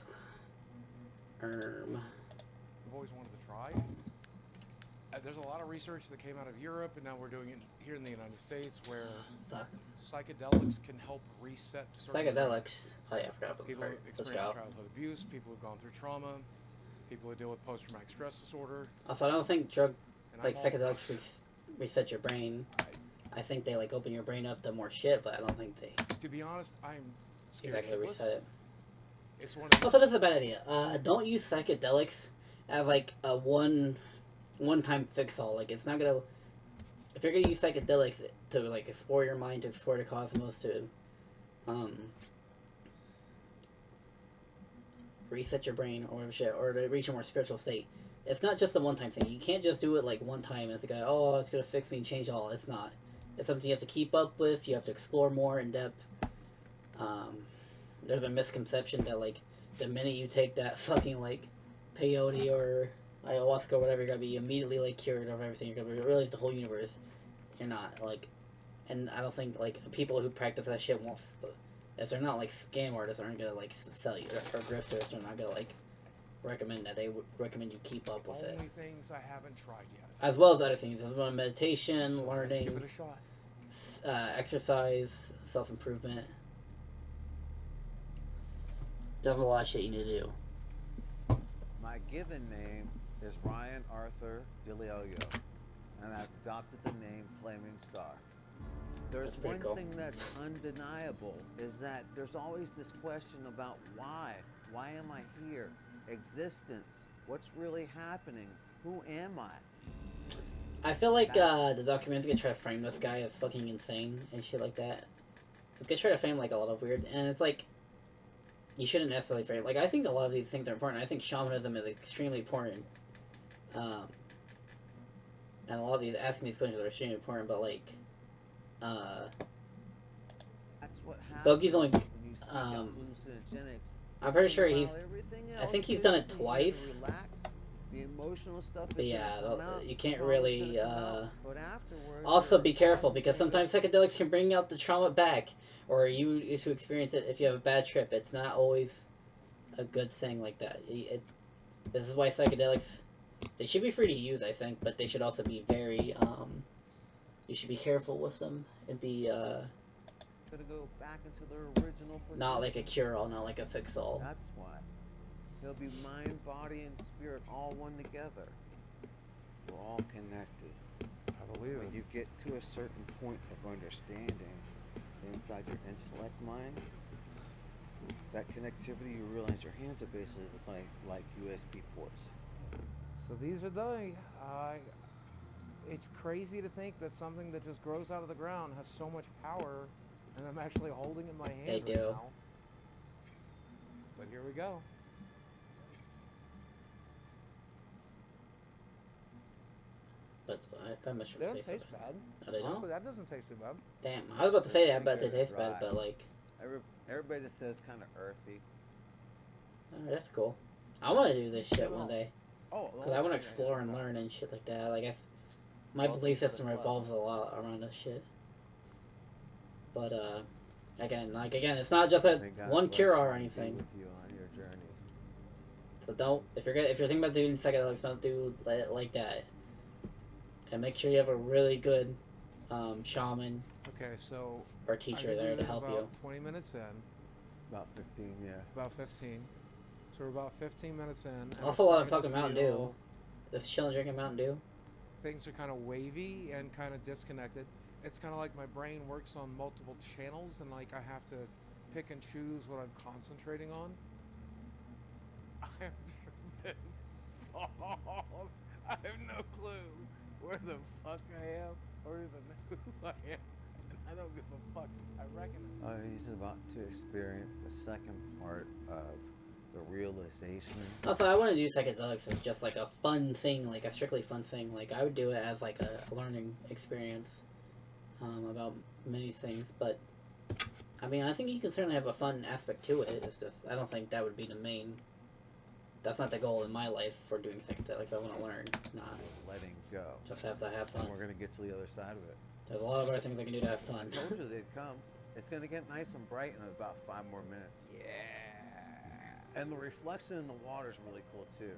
I've always wanted to try. There's a lot of research that came out of Europe, and now we're doing it here in the United States, where psychedelics can help reset certain Psychedelics. Oh yeah, I forgot about people the who part. Let's experience go. childhood abuse, people who've gone through trauma, people who deal with post-traumatic stress disorder. Also, I don't think drug, And like I'm all- psychedelics, reset your brain. I think they like open your brain up to more shit, but I don't think they To be honest, I'm scared exactly shitless. reset it. It's one of Also, this is a bad idea. Don't use psychedelics as like a one-time fix-all. Like, it's not gonna. If you're gonna use psychedelics to like explore your mind, to explore the cosmos, to reset your brain or whatever shit, or to reach a more spiritual state, it's not just a one-time thing. You can't just do it like one time and it's like, oh, it's gonna fix me and change all. It's not. It's something you have to keep up with. You have to explore more in depth. There's a misconception that like the minute you take that fucking like peyote or ayahuasca or whatever, you're gonna be immediately like cured of everything. You're gonna realize the whole universe. You're not, like, and I don't think like people who practice that shit won't. If they're not like scam artists, aren't gonna like sell you, or grifters, they're not gonna like recommend that. They would recommend you keep up with it. only things I haven't tried yet. As well as other things, as well as meditation, Let's learning, give it a shot. exercise, self-improvement. There's a lot of shit you need to do. My given name is Ryan Arthur DeLeolio, and I've adopted the name Flaming Star. There's That's pretty one cool. thing that's undeniable, is that there's always this question about why. Why am I here? Existence. What's really happening? Who am I? I feel like the documentary's gonna try to frame this guy as fucking insane and shit like that. It's gonna try to frame like a lot of weird, and it's like you shouldn't necessarily frame. Like, I think a lot of these things are important. I think shamanism is extremely important, and a lot of these asking these questions are extremely important. But like, That's what happens Boogie's only when you seek out hallucinogenics. I'm pretty sure While he's. everything I think else he's done it is, you twice. relax, The emotional stuff is But yeah, gonna come out, you can't trauma's really. gonna come out, but afterwards, Also, you're be careful because gonna- sometimes psychedelics can bring out the trauma back, or you to experience it if you have a bad trip. It's not always a good thing like that. This is why psychedelics, they should be free to use, I think, but they should also be very. You should be careful with them and be gonna go back into their original position. not like a cure-all, not like a fix-all. That's why. They'll be mind, body, and spirit all one together. We're all connected. I believe When it. you get to a certain point of understanding inside your intellect mind, that connectivity, you realize your hands are basically like USB ports. So these are they. It's crazy to think that something that just grows out of the ground has so much power, and I'm actually holding it in my hand They right do. now. But here we go. But I much They don't safe taste about bad. it. Oh, they don't? Honestly, that doesn't taste too bad. Damn, I was about to say that, but they Pretty taste good, bad. right. But like, Everybody just says kind of earthy. that's cool. I want to do this shit one day. Oh, Because I want to explore and learn and shit like that. Like, my Welcome belief to the system club. revolves a lot around this shit. But, again, it's not just a May God one bless cure you or and be anything. with you on your journey. So don't, if you're thinking about doing psychedelics, don't do it like that. And make sure you have a really good shaman Okay, so or I teacher think there we're to help about you. 20 minutes in. About 15, yeah. About 15. So we're about 15 minutes in. and Awful lot of it's starting fucking to Mountain Dew. feel- Just chilling drinking Mountain Dew. Things are kind of wavy and kind of disconnected. It's kind of like my brain works on multiple channels, and like I have to pick and choose what I'm concentrating on. I've been involved. I have no clue where the fuck I am or even who I am, and I don't give a fuck. I reckon. He's about to experience the second part of the realization. Also, I want to do psychedelics as just like a fun thing, like a strictly fun thing. Like, I would do it as like a learning experience about many things. But, I mean, I think you can certainly have a fun aspect to it. It's just, I don't think that would be the main. That's not the goal in my life for doing psychedelics. I want to learn, not letting go. Just have to have fun. And we're gonna get to the other side of it. There's a lot of other things I can do to have fun. I told you they'd come. It's gonna get nice and bright in about 5 more minutes. Yeah. And the reflection in the water is really cool too.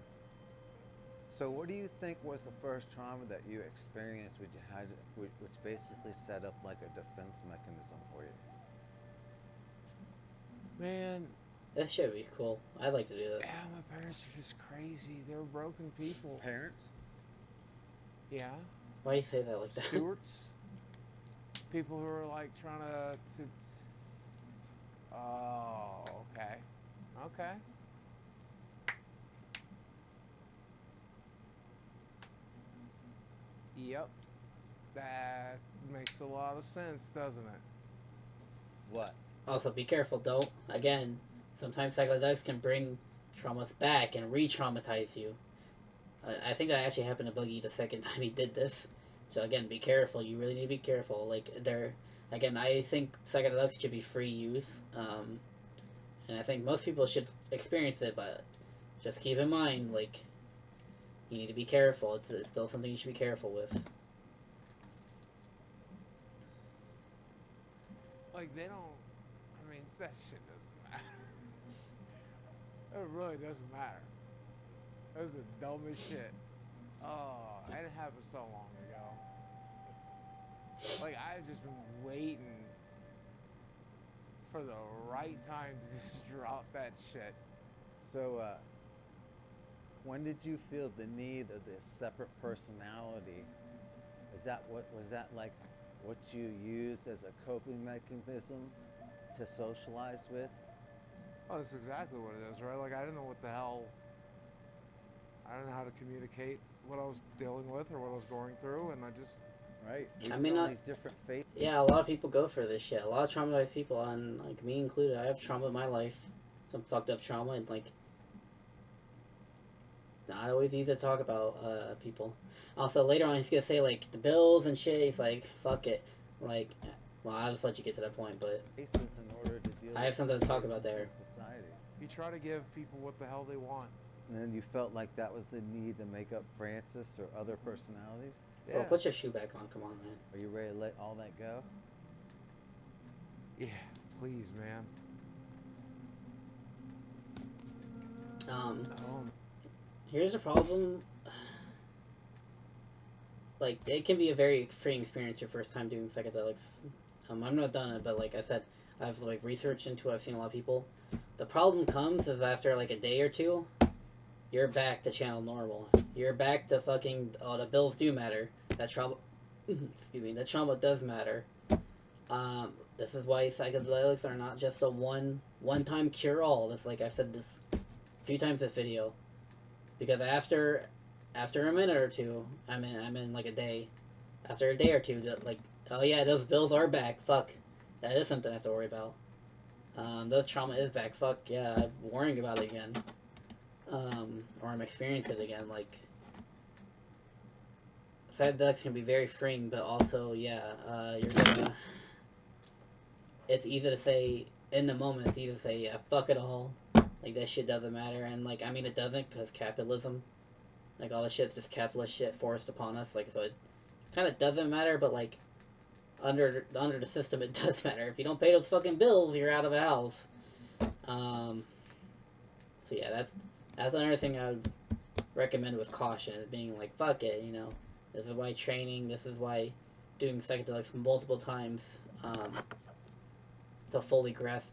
So what do you think was the first trauma that you experienced which basically set up like a defense mechanism for you? Man. This should be cool. I'd like to do this. Yeah, my parents are just crazy. They're broken people. Parents? Yeah. Why do you say that like that? Stewards. People who are like trying to oh, okay. Okay. Yep. That makes a lot of sense, doesn't it? What? Also, be careful. Don't, again, sometimes psychedelics can bring traumas back and re-traumatize you. I think that actually happened to Boogie the second time he did this. So again, be careful. You really need to be careful. Like, again, I think psychedelics should be free use. And I think most people should experience it, but just keep in mind, like, you need to be careful. It's still something you should be careful with. Like, they don't, I mean, that shit doesn't matter. It really doesn't matter. That was the dumbest shit. Oh, and it happened so long ago. Like, I've just been waiting for the right time to just drop that shit. So, when did you feel the need of this separate personality? Was that like what you used as a coping mechanism to socialize with? Oh, that's exactly what it is, right? Like, I didn't know what the hell, I didn't know how to communicate what I was dealing with or what I was going through, and I just... Right. I mean, these different fates. Yeah, a lot of people go for this shit. A lot of traumatized people, and like me included. I have trauma in my life, some fucked up trauma, and like not always easy to talk about people. Also, later on, he's gonna say like the bills and shit. He's like, fuck it, like. Well, I'll just let you get to that point, but in order to deal I have something to talk about there. Society. You try to give people what the hell they want. And then you felt like that was the need to make up Francis or other personalities? Bro, put your shoe back on. Come on, man. Are you ready to let all that go? Yeah, please, man. Here's the problem. Like, it can be a very freeing experience your first time doing psychedelics. I've not done it, but like I said, I've like researched into it. I've seen a lot of people. The problem comes is after like a day or two, you're back to channel normal. You're back to fucking, oh, the bills do matter. That trauma, excuse me, that trauma does matter. This is why psychedelics are not just a one-time cure-all. That's like I've said this a few times in this video. Because after a minute or two, I'm in like a day. After a day or two, like, oh yeah, those bills are back. Fuck, that is something I have to worry about. Those trauma is back. Fuck yeah, I'm worrying about it again. Or I'm experiencing it again. Like, psychedelics can be very freeing, but also yeah, you're gonna. It's easy to say in the moment. It's easy to say yeah, fuck it all. Like that shit doesn't matter, and like I mean it doesn't because capitalism. Like, all this shit's just capitalist shit forced upon us. Like, so it kind of doesn't matter, but, like, under the system, it does matter. If you don't pay those fucking bills, you're out of a house. So, yeah, that's another thing I would recommend with caution, is being like, fuck it, you know. This is why training, this is why doing psychedelics multiple times to fully grasp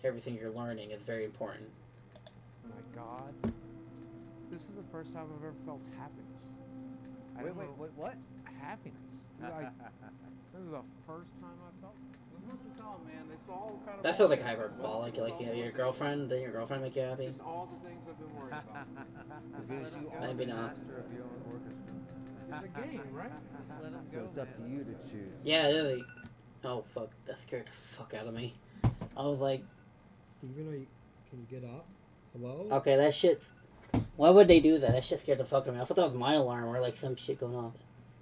everything you're learning is very important. Oh my God. This is the first time I've ever felt happiness. Wait, what? Happiness. Like, this is the first time I felt. There's nothing to tell, man. It's all kind of. That feels like hyperbolic. Like, you know, your girlfriend, did your girlfriend make you happy? Just all the things I've been worried about. Maybe not. It's a game, right? So it's up to you to choose. Yeah, it is. Oh fuck, that scared the fuck out of me. I was like, Steven, can you get up? Hello? okay, that shit. Why would they do that? That shit scared the fuck out of me. I thought that was my alarm or like some shit going off.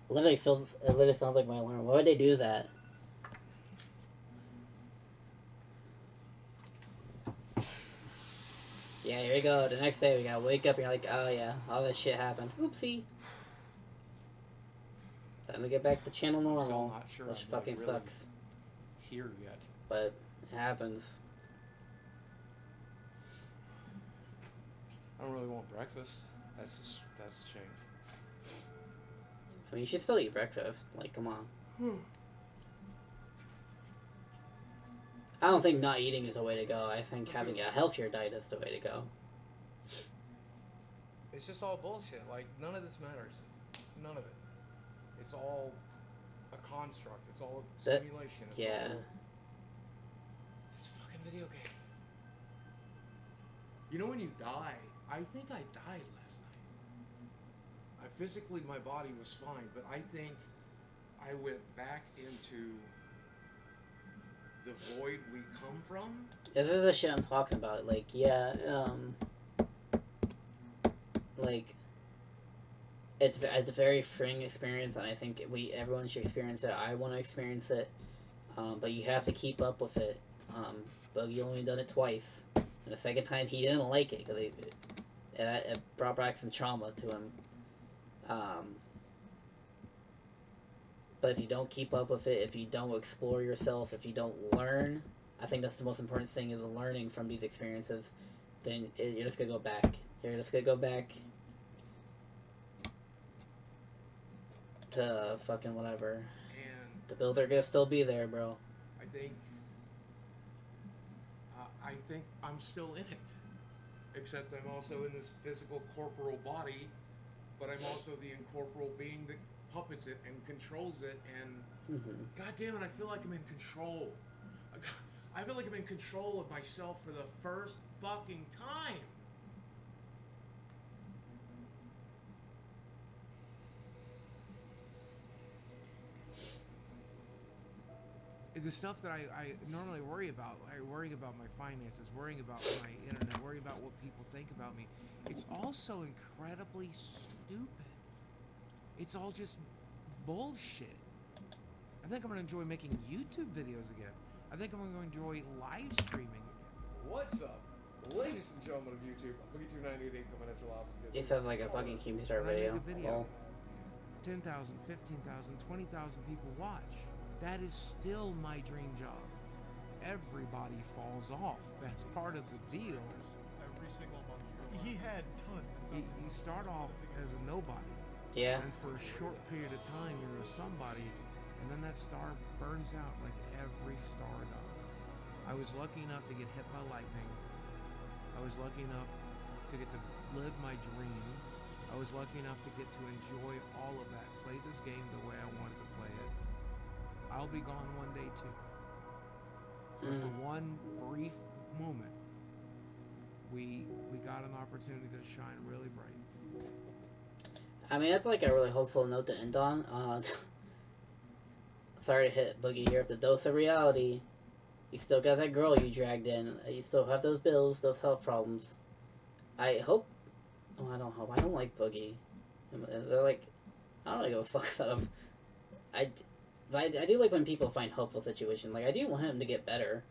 It literally sounds like my alarm. Why would they do that? Yeah, here we go. The next day we gotta wake up and you're like, oh yeah, all this shit happened. Oopsie. Time to get back to channel normal, not sure which I'm, fucking really sucks. Here yet. But it happens. I don't really want breakfast. That's a change. I mean, you should still eat breakfast. Like, come on. I don't think not eating is the way to go. I think having a healthier diet is the way to go. It's just all bullshit. Like, none of this matters. None of it. It's all a construct. It's all a simulation. It's yeah. It's a fucking video game. You know when you die, I think I died last night. Physically, my body was fine, but I think I went back into the void we come from. Yeah, this is the shit I'm talking about. Like, yeah, like, it's a very freeing experience, and I think everyone should experience it. I want to experience it, but you have to keep up with it. Boogie only done it twice, and the second time he didn't like it because it brought back some trauma to him. But if you don't keep up with it, if you don't explore yourself, if you don't learn, I think that's the most important thing, is learning from these experiences. Then you're just gonna go back. You're just gonna go back to fucking whatever. And the bills are gonna still be there, bro. I think I'm still in it. Except I'm also in this physical corporal body, but I'm also the incorporeal being that puppets it and controls it, and God damn it, I feel like I'm in control. I feel like I'm in control of myself for the first fucking time. The stuff that I normally worry about, worrying about my finances, worrying about my internet, worrying about what people think about me, it's all so incredibly stupid. It's all just bullshit. I think I'm going to enjoy making YouTube videos again. I think I'm going to enjoy live streaming again. What's up? Ladies and gentlemen of YouTube, Boogie 2988 coming at your office. It sounds like a fucking Keemstar When I video. make a video, Lol. 10,000, 15,000, 20,000 people watch. That is still my dream job. Everybody falls off. That's part of the deal. Every single month. He had tons and tons. You start off as a nobody. Yeah. And for a short period of time, you're a somebody, and then that star burns out like every star does. I was lucky enough to get hit by lightning. I was lucky enough to get to live my dream. I was lucky enough to get to enjoy all of that, play this game the way I wanted to play it. I'll be gone one day too. But for one brief moment, we got an opportunity to shine really bright. I mean, that's like a really hopeful note to end on. Sorry to hit Boogie here with the dose of reality. You still got that girl you dragged in. You still have those bills, those health problems. I hope... Oh, I don't hope. I don't like Boogie. They're like... I don't really give a fuck about him. But I do like when people find hopeful situations. Like, I do want him to get better.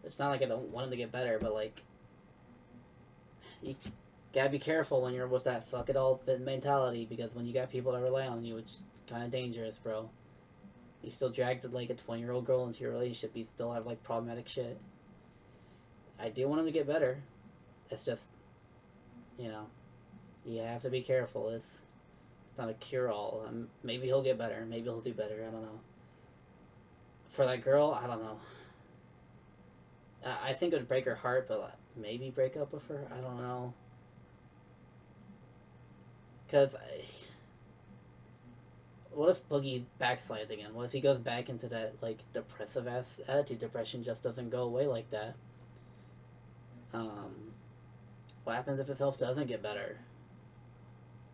It's not like I don't want him to get better, but like... You gotta be careful when you're with that fuck it all mentality, because when you got people that rely on you, it's kind of dangerous, bro. You still dragged like a 20-year-old girl into your relationship, you still have like problematic shit. I do want him to get better. It's just, you know, you have to be careful. It's not a cure-all. Maybe he'll get better. Maybe he'll do better. I don't know. For that girl, I don't know. I think it would break her heart, but maybe break up with her. I don't know. Because, what if Boogie backslides again? What if he goes back into that, like, depressive ass attitude? Depression just doesn't go away like that. What happens if his health doesn't get better?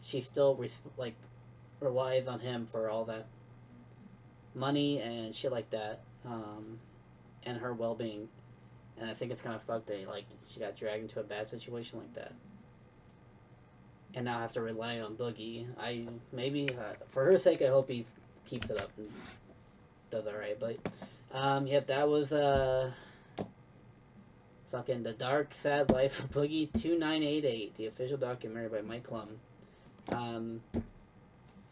She still, like, relies on him for all that money and shit like that, and her well-being. And I think it's kind of fucked that, like, she got dragged into a bad situation like that. And now has to rely on Boogie. For her sake, I hope he keeps it up and does alright. But, yep, that was, fucking The Dark, Sad Life of Boogie 2988, the official documentary by Mike Klum.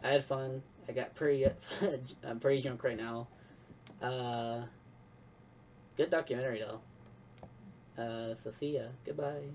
I had fun. I got I'm pretty drunk right now. Good documentary, though. So see ya. Goodbye.